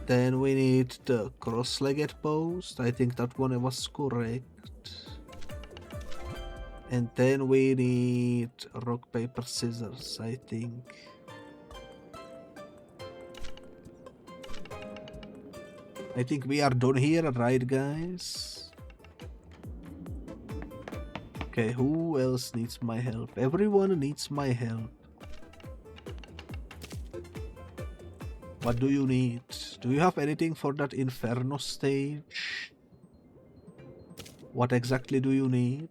Then we need the cross-legged pose. I think that one was correct. And then we need rock, paper, scissors, I think. I think we are done here, right guys? Okay, who else needs my help? Everyone needs my help. What do you need? Do you have anything for that Inferno stage? What exactly do you need?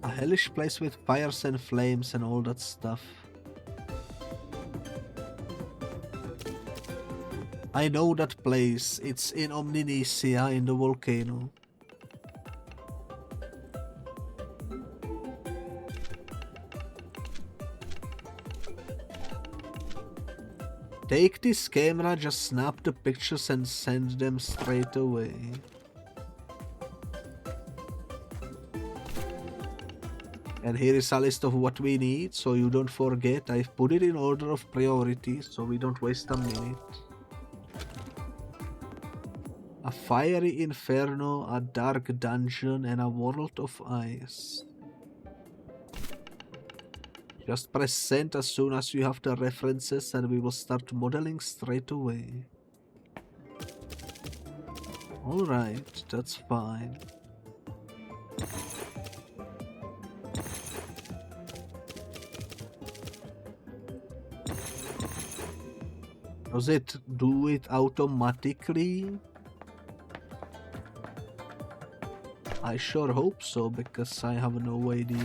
A hellish place with fires and flames and all that stuff. I know that place. It's in Omninesia in the volcano. Take this camera, just snap the pictures and send them straight away. And here is a list of what we need, so you don't forget. I've put it in order of priority, so we don't waste a minute. A fiery inferno, a dark dungeon, and a world of ice. Just press send as soon as you have the references and we will start modeling straight away. Alright, that's fine. Does it do it automatically? I sure hope so, because I have no idea.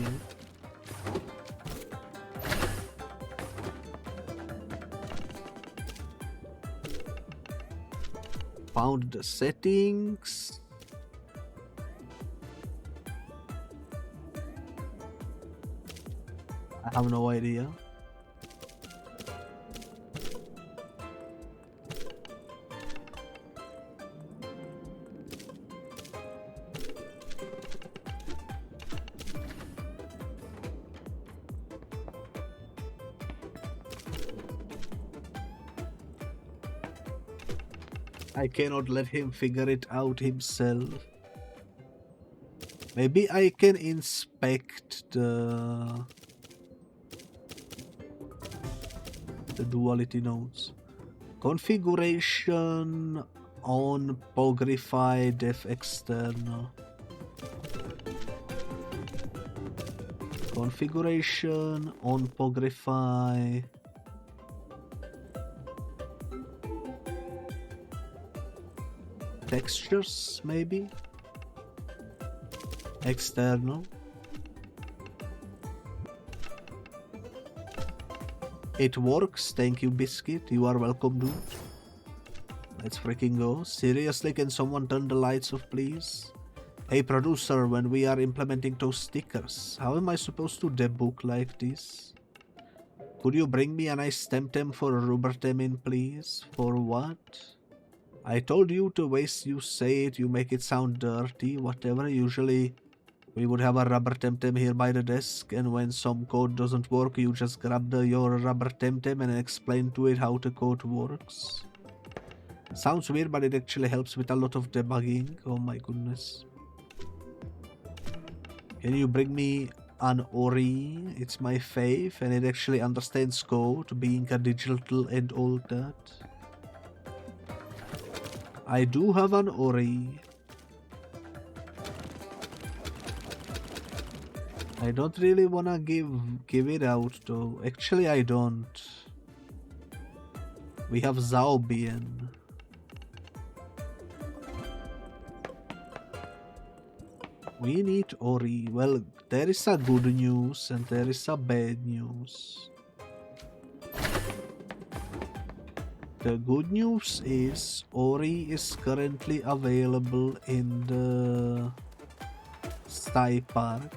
Found the settings. I have no idea. I cannot let him figure it out himself. Maybe I can inspect the duality nodes. Configuration on Pogrify def external. Configuration on Pogrify. Textures, maybe? External. It works, thank you Biscuit, you are welcome dude. Let's freaking go. Seriously, can someone turn the lights off please? Hey producer, when we are implementing those stickers, how am I supposed to debug like this? Could you bring me a nice Temtem for a rubber in please? For what? I told you the ways you say it, you make it sound dirty, whatever. Usually we would have a rubber Temtem here by the desk, and when some code doesn't work, you just grab your rubber Temtem and explain to it how the code works. Sounds weird, but it actually helps with a lot of debugging. Oh my goodness. Can you bring me an Oree? It's my fave, and it actually understands code, being a digital and all that. I do have an Oree. I don't really wanna give it out though. Actually, I don't. We have We need Oree. Well, there is a good news and there is a bad news. The good news is Oree is currently available in the Sky Park.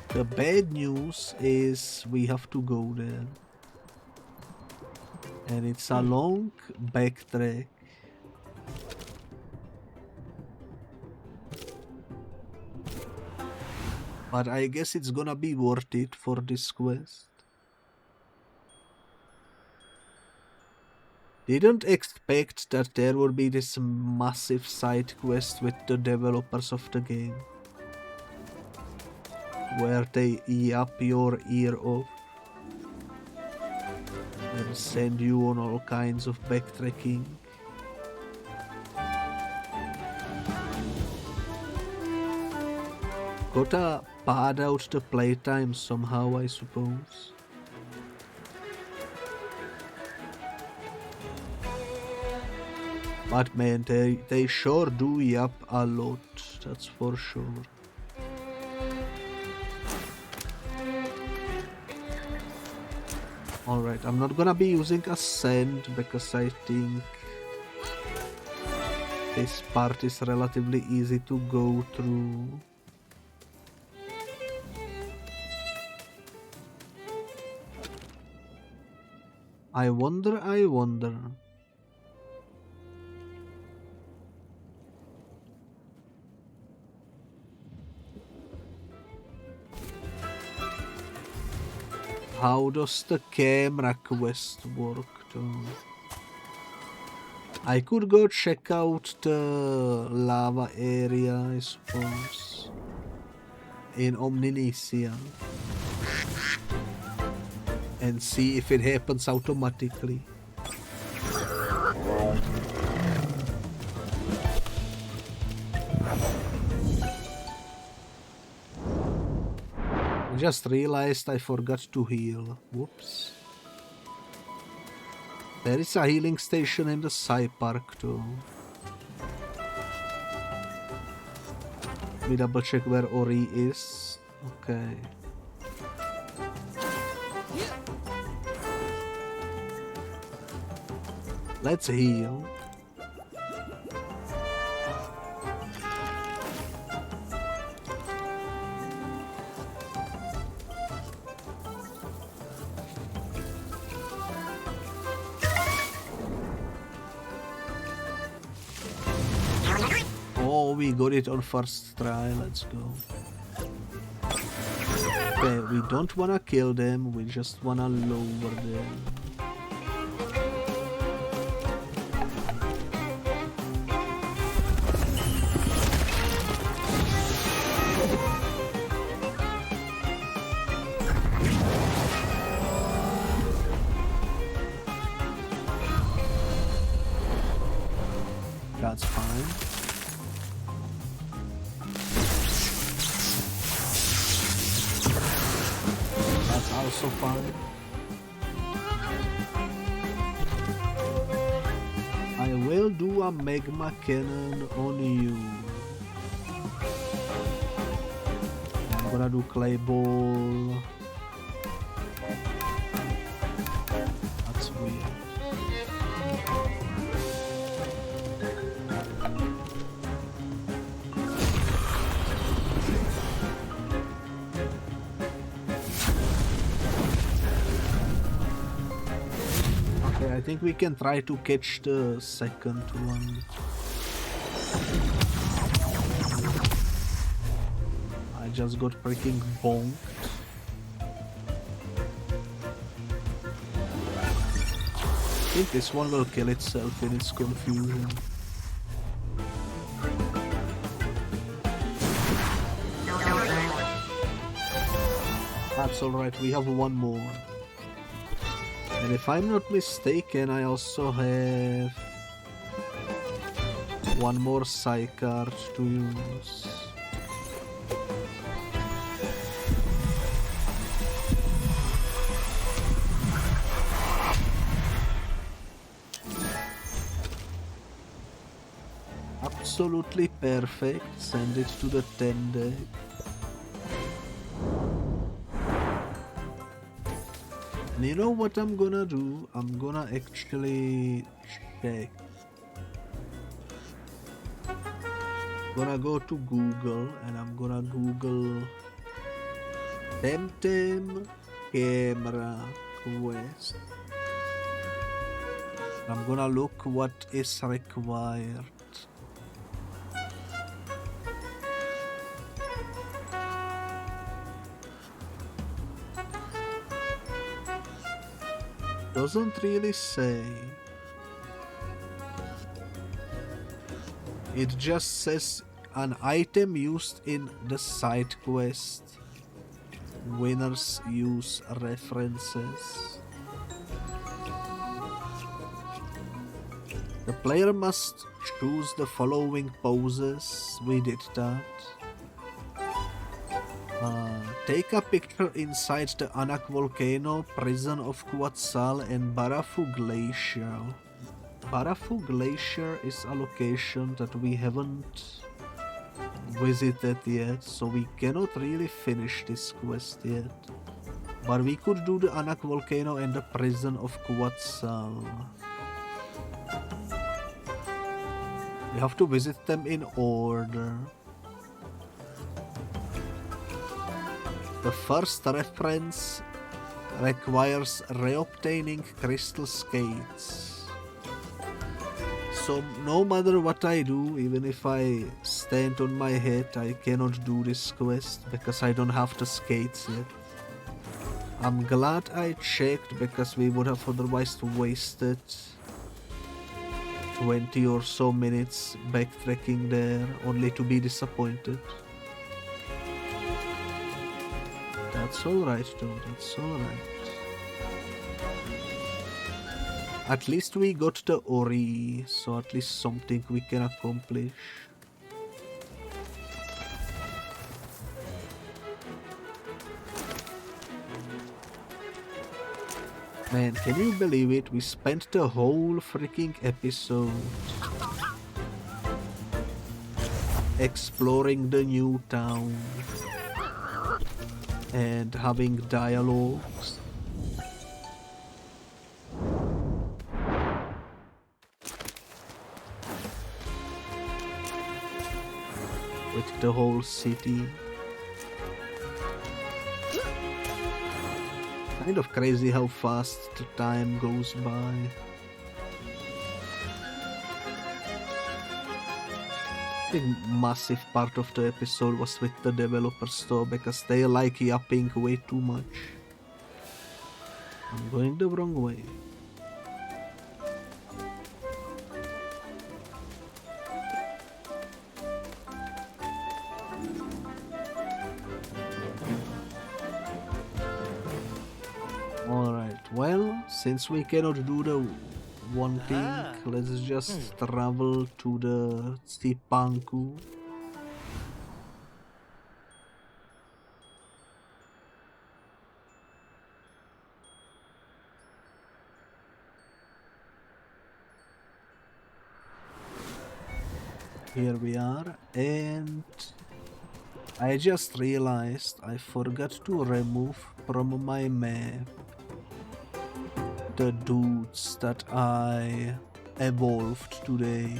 The bad news is we have to go there. And it's a long backtrack. But I guess it's gonna be worth it for this quest. Didn't expect that there would be this massive side quest with the developers of the game. Where they yap your ear off. And send you on all kinds of backtracking. Gotta pad out the playtime somehow, I suppose. But man, they sure do yap a lot, that's for sure. Alright, I'm not gonna be using a sand because I think this part is relatively easy to go through. I wonder. How does the camera quest work though? I could go check out the lava area, I suppose. In Omninesia. And see if it happens automatically. I just realized I forgot to heal. Whoops. There is a healing station in the Sky Park too. Let me double check where Oree is. Okay. Let's heal. Oh, we got it on first try. Let's go. Okay, we don't wanna kill them, we just wanna lower them. That's fine. That's also fine. I will do a magma cannon on you. I'm gonna do clay ball. That's weird. I think we can try to catch the second one. I just got freaking bonked. I think this one will kill itself in its confusion. That's alright, we have one more. And if I'm not mistaken, I also have one more Psy card to use. absolutely perfect. Send it to the 10 deck. And you know what I'm gonna do? I'm gonna actually check. I'm gonna go to Google and I'm gonna Google Temtem camera quest. I'm gonna look what is required. Doesn't really say. It just says an item used in the side quest. Winners use references. The player must choose the following poses. We did that. Take a picture inside the Anak volcano, prison of Quetzal, and Barafu Glacier. Barafu Glacier is a location that we haven't visited yet, so we cannot really finish this quest yet. But we could do the Anak volcano and the prison of Quetzal. We have to visit them in order. The first reference requires reobtaining crystal skates. So no matter what I do, even if I stand on my head, I cannot do this quest because I don't have the skates yet. I'm glad I checked because we would have otherwise wasted 20 or so minutes backtracking there only to be disappointed. That's alright though, that's alright. At least we got the Oree, so at least something we can accomplish. Man, can you believe it? We spent the whole freaking episode exploring the new town and having dialogues. With the whole city. Kind of crazy how fast the time goes by. I think massive part of the episode was with the developers though, because they like yapping way too much. I'm going the wrong way. Alright, well, since we cannot do the one thing, let's just travel to the Tsipanku. Here we are, and I just realized I forgot to remove from my map the dudes that I evolved today.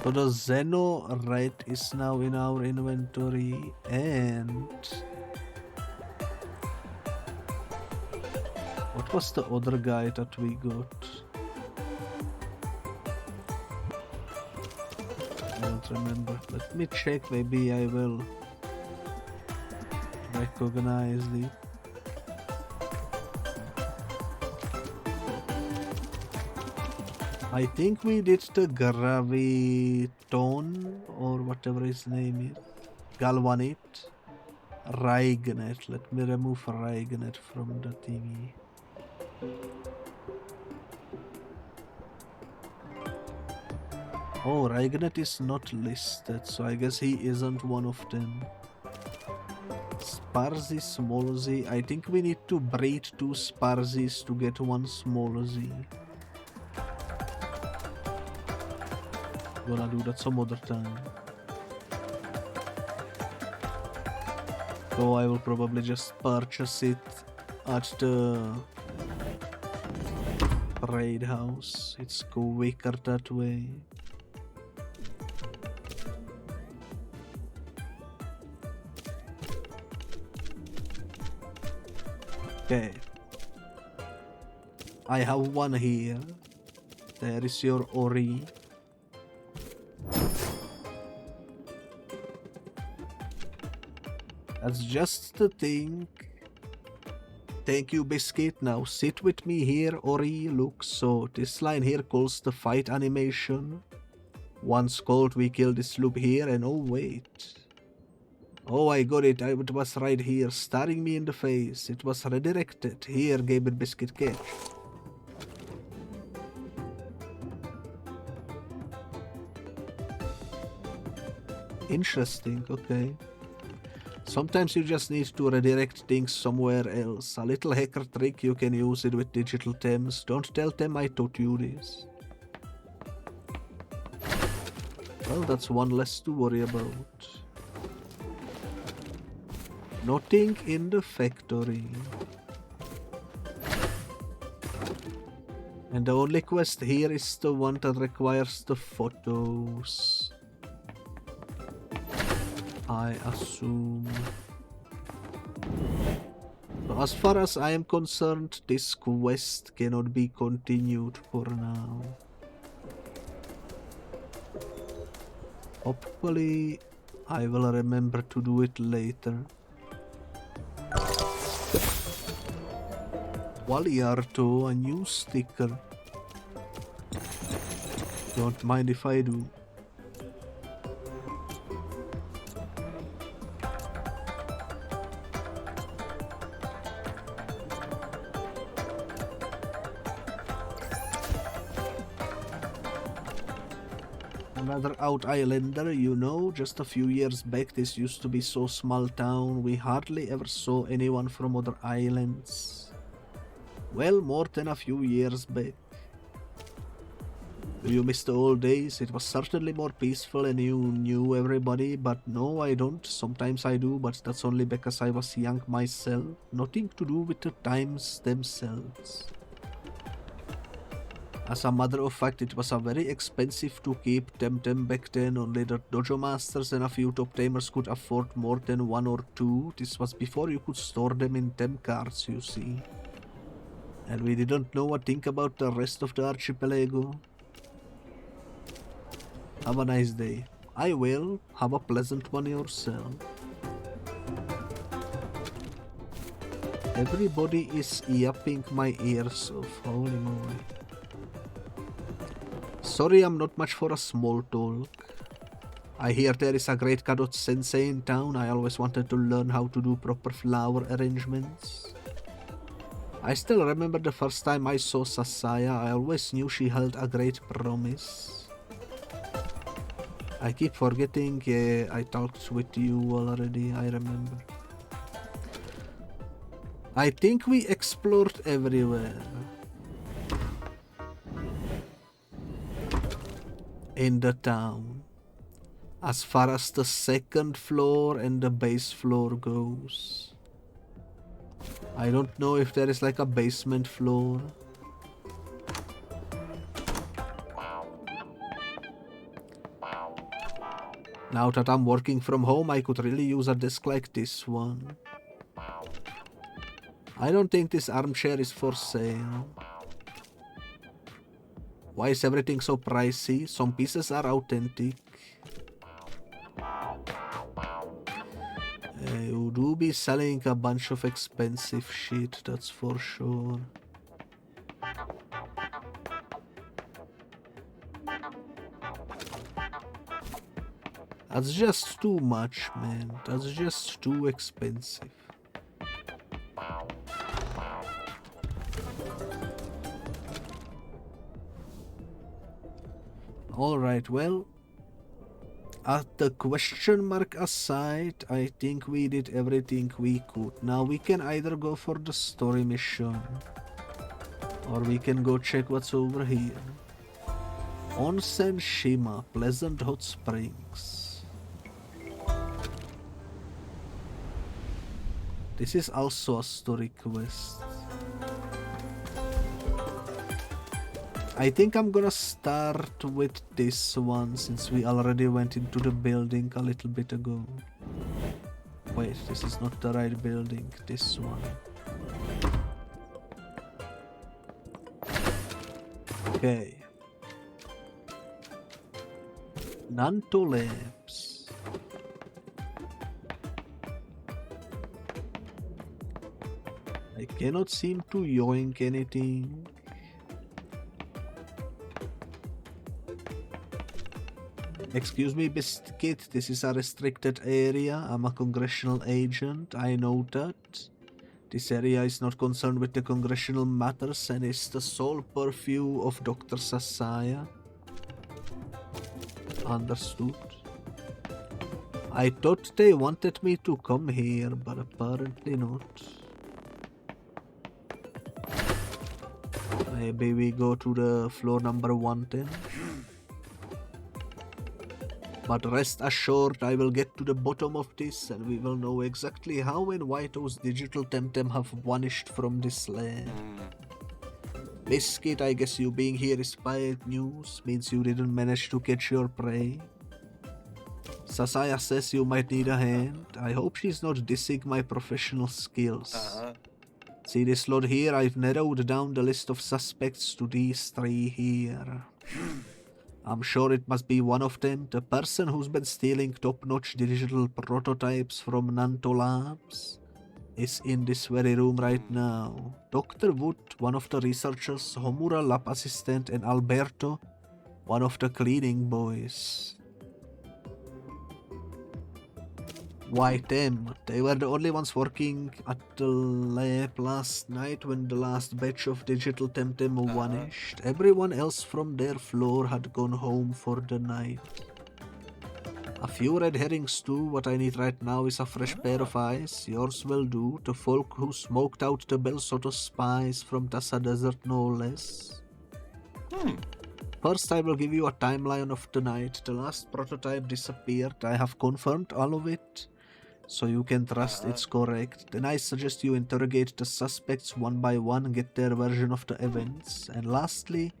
So the Zeno Red is now in our inventory, and what was the other guy that we got? I don't remember. Let me check, maybe I will recognize it. I think we did the Graviton or whatever his name is. Galvanite. Raignet. Let me remove Raignet from the thingy. Oh, Raignet is not listed, so I guess he isn't one of them. Sparzy, small Z. I think we need to breed 2 Sparzies to get 1 small Z. Gonna do that some other time. So I will probably just purchase it at the trade house. It's quicker that way. Okay. I have one here. There is your Oree. That's just the thing. Thank you, Biscuit. Now sit with me here, Oree. Look, so this line here calls the fight animation. Once called, we kill this loop here, and oh wait. Oh, I got it. It was right here, staring me in the face. It was redirected. Here, Gamer Biscuit, catch. Interesting, okay. Sometimes you just need to redirect things somewhere else. A little hacker trick, you can use it with digital Tems. Don't tell them I taught you this. Well, that's one less to worry about. Nothing in the factory. And the only quest here is the one that requires the photos. I assume. So as far as I am concerned, this quest cannot be continued for now. Hopefully, I will remember to do it later. Waliarto, a new sticker. Don't mind if I do. Another out islander, you know, just a few years back this used to be so small town, we hardly ever saw anyone from other islands. Well, more than a few years back. Do you miss the old days? It was certainly more peaceful and you knew everybody, but no, I don't. Sometimes I do, but that's only because I was young myself. Nothing to do with the times themselves. As a matter of fact, it was very expensive to keep Temtem back then. Only the dojo masters and a few top tamers could afford more than 1 or 2. This was before you could store them in Tem cards, you see. And we didn't know a thing about the rest of the archipelago. Have a nice day. I will. Have a pleasant one yourself. Everybody is yapping my ears off. Holy moly. Sorry, I'm not much for a small talk. I hear there is a great Kadot sensei in town. I always wanted to learn how to do proper flower arrangements. I still remember the first time I saw Sasaya. I always knew she held a great promise. I keep forgetting. Yeah, I talked with you already, I remember. I think we explored everywhere. In the town, as far as the second floor and the base floor goes. I don't know if there is like a basement floor. Now that I'm working from home, I could really use a desk like this one. I don't think this armchair is for sale. Why is everything so pricey? Some pieces are authentic. You do be selling a bunch of expensive shit, that's for sure. That's just too much, man. That's just too expensive. Alright, well, At the question mark aside, I think we did everything we could. Now we can either go for the story mission, or we can go check what's over here. Onsen Shima, Pleasant Hot Springs. This is also a story quest. I think I'm gonna start with this one since we already went into the building a little bit ago. Wait, this is not the right building, this one. Okay. Nanto Labs. I cannot seem to yoink anything. Excuse me, Biscuit, this is a restricted area. I'm a congressional agent, I know that. This area is not concerned with the congressional matters and is the sole purview of Dr. Sasaya. Understood. I thought they wanted me to come here, but apparently not. Maybe we go to the floor number 110. But rest assured, I will get to the bottom of this and we will know exactly how and why those digital Temtem have vanished from this land. Biscuit, I guess you being here is bad news, means you didn't manage to catch your prey. Sasaya says you might need a hand. I hope she's not dissing my professional skills. See this lot here? I've narrowed down the list of suspects to these 3 here. I'm sure it must be one of them, the person who's been stealing top-notch digital prototypes from Nanto Labs is in this very room right now. Dr. Wood, one of the researchers, Homura lab assistant, and Alberto, one of the cleaning boys. Why them? They were the only ones working at the lab last night when the last batch of digital Temtem vanished. Everyone else from their floor had gone home for the night. A few red herrings too. What I need right now is a fresh pair of eyes. Yours will do. The folk who smoked out the Bel Soto spies from Tassa Desert no less. First I will give you a timeline of the night. The last prototype disappeared. I have confirmed all of it, so you can trust it's correct. Then I suggest you interrogate the suspects one by one and get their version of the events. And lastly,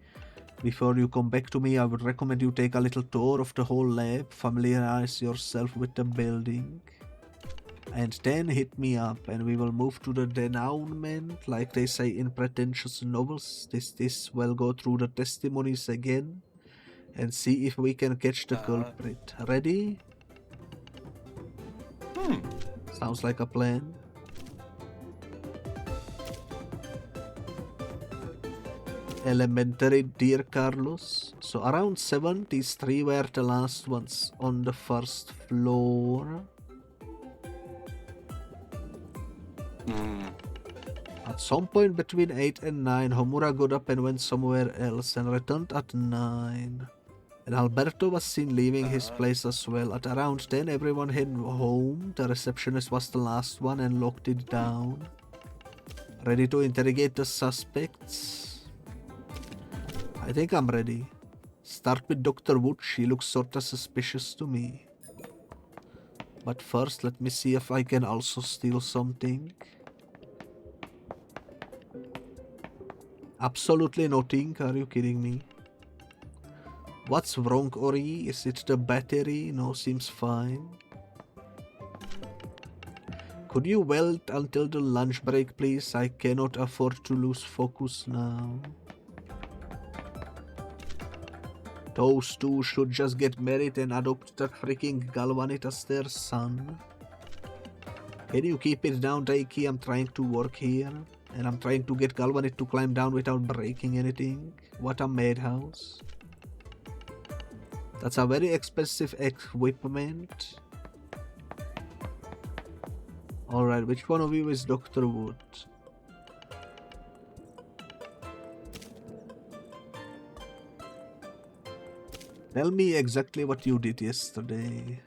before you come back to me, I would recommend you take a little tour of the whole lab, familiarize yourself with the building, and then hit me up and we will move to the denouement, like they say in pretentious novels. This will go through the testimonies again and see if we can catch the culprit. Ready? Sounds like a plan. Elementary, dear Carlos. So around 7, these 3 were the last ones on the first floor. At some point between 8 and 9, Homura got up and went somewhere else and returned at 9. And Alberto was seen leaving his place as well. At around 10, everyone headed home. The receptionist was the last one and locked it down. Ready to interrogate the suspects? I think I'm ready. Start with Dr. Wood. She looks sorta suspicious to me. But first, let me see if I can also steal something. Absolutely nothing. Are you kidding me? What's wrong, Oree? Is it the battery? No, seems fine. Could you wait until the lunch break, please? I cannot afford to lose focus now. Those two should just get married and adopt that freaking Galvanite as their son. Can you keep it down, Daiki? I'm trying to work here. And I'm trying to get Galvanite to climb down without breaking anything. What a madhouse. That's a very expensive equipment. Alright, which one of you is Dr. Wood? Tell me exactly what you did yesterday.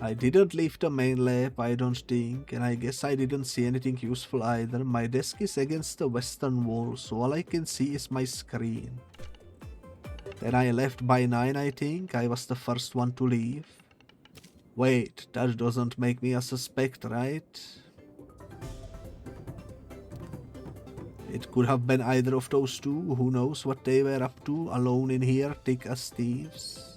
I didn't leave the main lab, I don't think, and I guess I didn't see anything useful either. My desk is against the western wall, so all I can see is my screen. Then I left by 9, I think. I was the first one to leave. Wait, that doesn't make me a suspect, right? It could have been either of those two. Who knows what they were up to, alone in here, thick as thieves.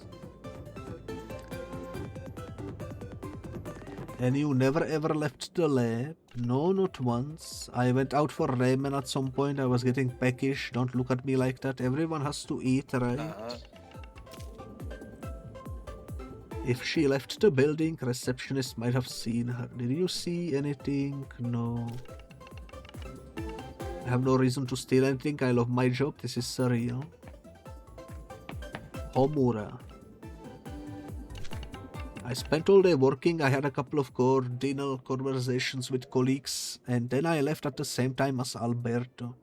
And you never ever left the lab? No, not once. I went out for ramen at some point. I was getting peckish. Don't look at me like that. Everyone has to eat, right? If she left the building, receptionist might have seen her. Did you see anything? No. I have no reason to steal anything. I love my job. This is surreal. Homura. I spent all day working. I had a couple of cordial conversations with colleagues, and then I left at the same time as Alberto.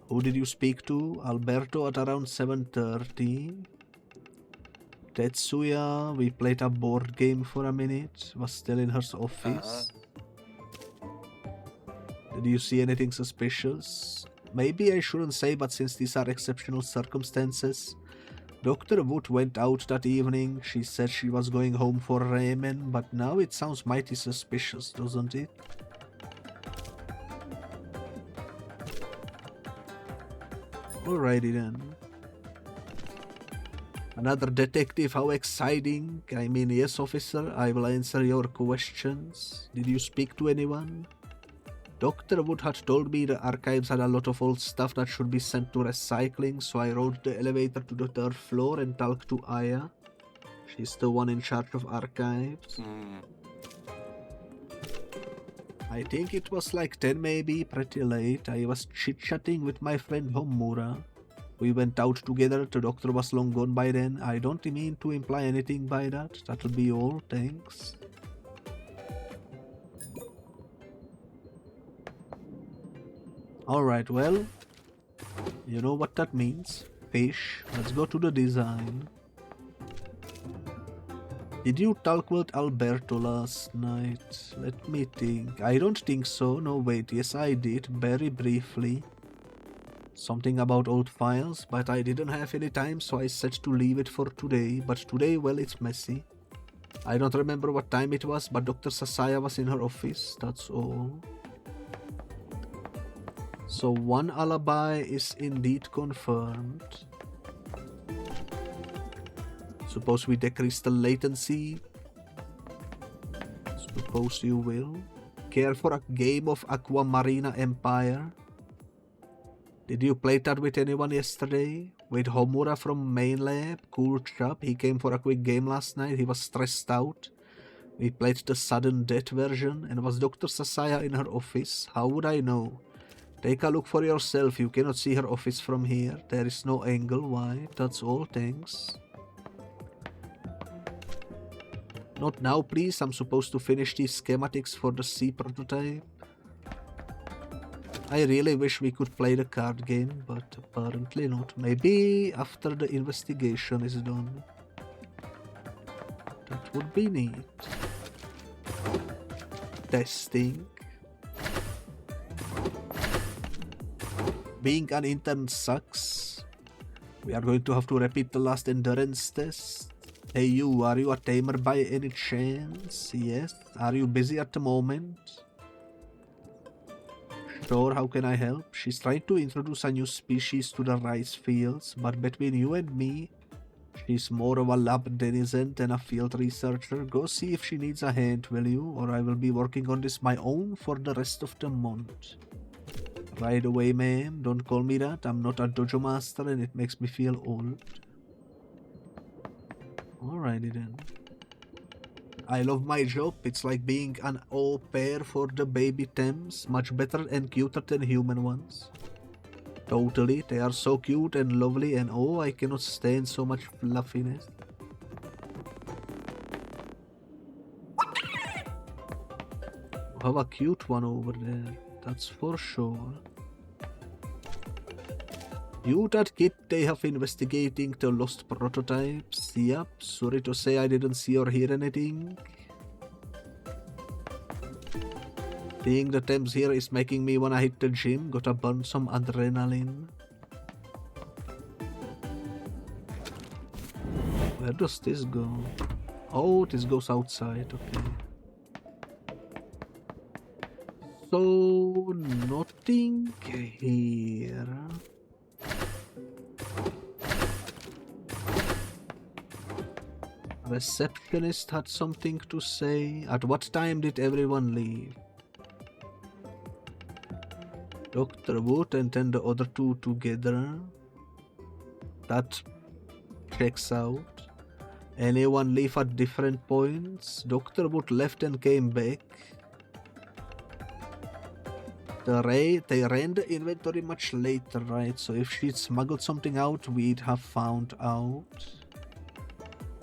Who did you speak to? Alberto at around 7:30. Tetsuya, we played a board game for a minute. Was still in her office. Did you see anything suspicious? Maybe I shouldn't say, but since these are exceptional circumstances, Dr. Wood went out that evening. She said she was going home for ramen, but now it sounds mighty suspicious, doesn't it? Alrighty then. Another detective, how exciting. I mean, yes, officer, I will answer your questions. Did you speak to anyone? Dr. Wood had told me the archives had a lot of old stuff that should be sent to recycling, so I rode the elevator to the 3rd floor and talked to Aya. She's the one in charge of archives. I think it was like 10 maybe, pretty late. I was chit-chatting with my friend Homura. We went out together, the doctor was long gone by then. I don't mean to imply anything by that. That'll be all, thanks. Alright, well, you know what that means. Fish. Let's go to the design. Did you talk with Alberto last night? Let me think. I don't think so. No, wait. Yes, I did. Very briefly. Something about old files, but I didn't have any time, so I said to leave it for today. But today, well, it's messy. I don't remember what time it was, but Dr. Sasaya was in her office. That's all. So one alibi is indeed confirmed. Suppose we decrease the latency. Suppose you will. Care for a game of Aquamarina Empire? Did you play that with anyone yesterday? With Homura from main lab? Cool chap. He came for a quick game last night. He was stressed out. We played the sudden death version. And was Dr. Sasaya in her office? How would I know? Take a look for yourself. You cannot see her office from here. There is no angle. Why? That's all. Thanks. Not now, please. I'm supposed to finish these schematics for the C prototype. I really wish we could play the card game, but apparently not. Maybe after the investigation is done. That would be neat. Testing. Being an intern sucks. We are going to have to repeat the last endurance test. Hey you, are you a tamer by any chance? Yes. Are you busy at the moment? Sure, how can I help? She's trying to introduce a new species to the rice fields, but between you and me, she's more of a lab denizen than a field researcher. Go see if she needs a hand, will you? Or I will be working on this my own for the rest of the month. Right away, ma'am. Don't call me that. I'm not a dojo master and it makes me feel old. Alrighty then. I love my job. It's like being an au pair for the baby Thames. Much better and cuter than human ones. Totally. They are so cute and lovely and oh, I cannot stand so much fluffiness. We have a cute one over there. That's for sure. You that kid they have investigating the lost prototypes? Yep, sorry to say I didn't see or hear anything. Seeing the temps here is making me wanna hit the gym, gotta burn some adrenaline. Where does this go? Oh, this goes outside, okay. So, nothing here. Receptionist had something to say. At what time did everyone leave? Dr. Wood and then the other two together. That checks out. Anyone leave at different points? Dr. Wood left and came back. They ran the inventory much later, right? So if she'd smuggled something out, we'd have found out.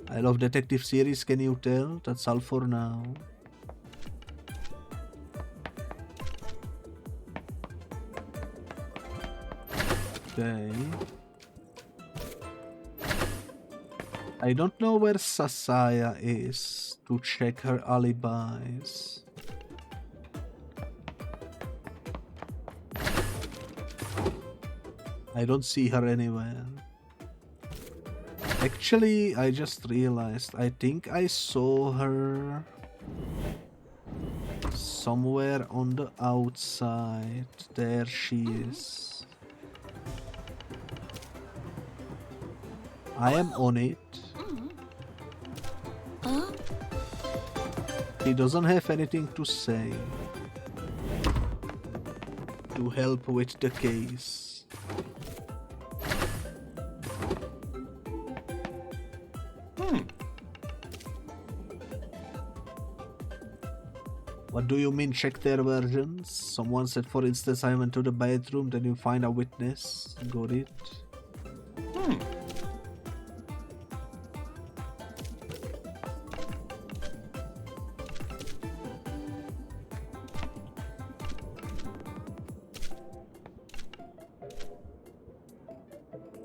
I love detective series, can you tell? That's all for now. Okay. I don't know where Sasaya is to check her alibis. I don't see her anywhere. Actually, I just realized, I think I saw her somewhere on the outside. There she is. I am on it. He doesn't have anything to say to help with the case. What do you mean check their versions? Someone said, for instance, I went to the bathroom, then you find a witness. Got it.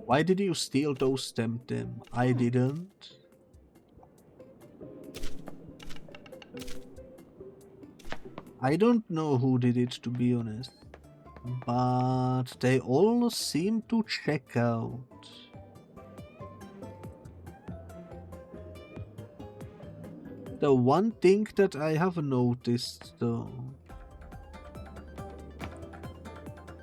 Why did you steal those Temtem? I didn't. I don't know who did it, to be honest, but they all seem to check out. The one thing that I have noticed though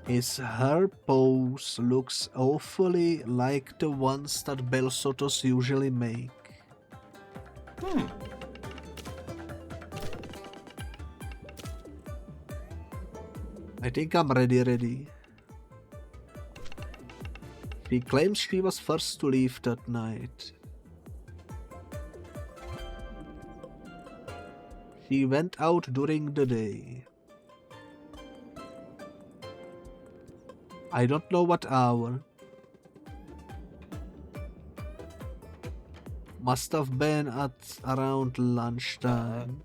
is her pose looks awfully like the ones that Belsotos usually make. I think I'm ready. She claims she was first to leave that night. She went out during the day. I don't know what hour. Must have been at around lunchtime.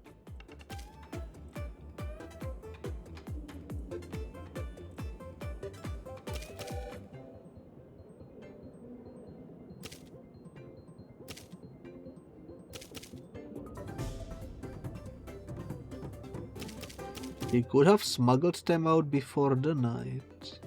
He could have smuggled them out before the night.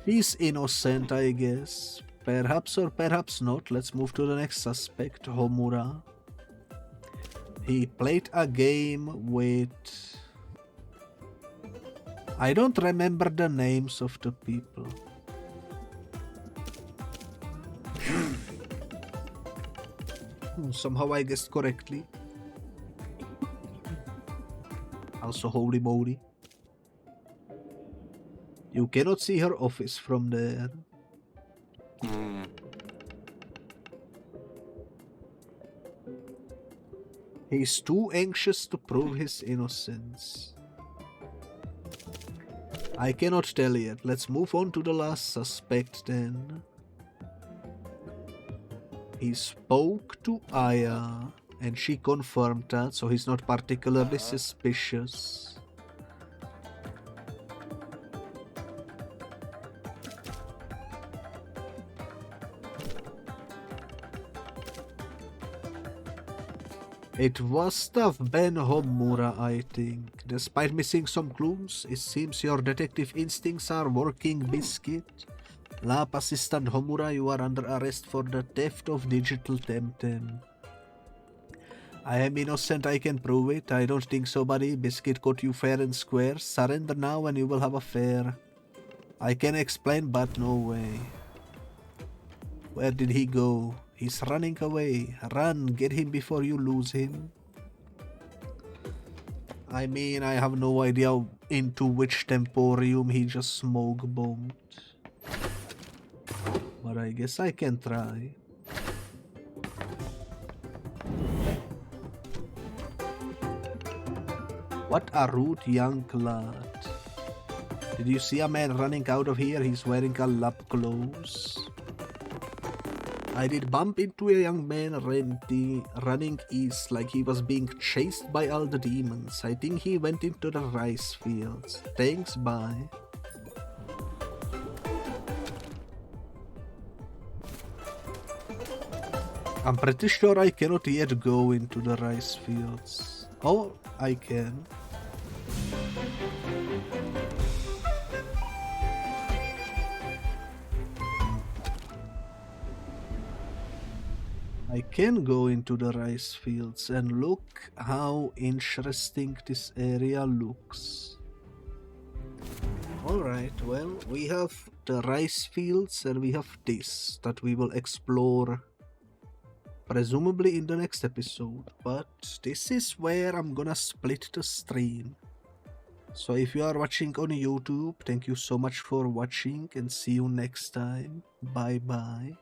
He's innocent, I guess. Perhaps or perhaps not. Let's move to the next suspect, Homura. He played a game with... I don't remember the names of the people. Somehow I guessed correctly. Also, holy moly. You cannot see her office from there. He's too anxious to prove his innocence. I cannot tell yet. Let's move on to the last suspect then. He spoke to Aya. And she confirmed that, so he's not particularly suspicious. It must have been Homura, I think. Despite missing some clues, it seems your detective instincts are working, Biscuit. Lab Assistant Homura, you are under arrest for the theft of digital Temtem. I am innocent, I can prove it. I don't think so, buddy. Biscuit caught you fair and square. Surrender now and you will have a fair. I can explain, but no way. Where did he go? He's running away. Run, get him before you lose him. I mean, I have no idea into which Temporium he just smoke bombed. But I guess I can try. What a rude young lad. Did you see a man running out of here? He's wearing a lab clothes. I did bump into a young man running east like he was being chased by all the demons. I think he went into the rice fields. Thanks, bye. I'm pretty sure I cannot yet go into the rice fields. Oh, I can. I can go into the rice fields and look how interesting this area looks. Alright, well, we have the rice fields and we have this that we will explore presumably in the next episode, but this is where I'm gonna split the stream. So if you are watching on YouTube, thank you so much for watching and see you next time. Bye bye.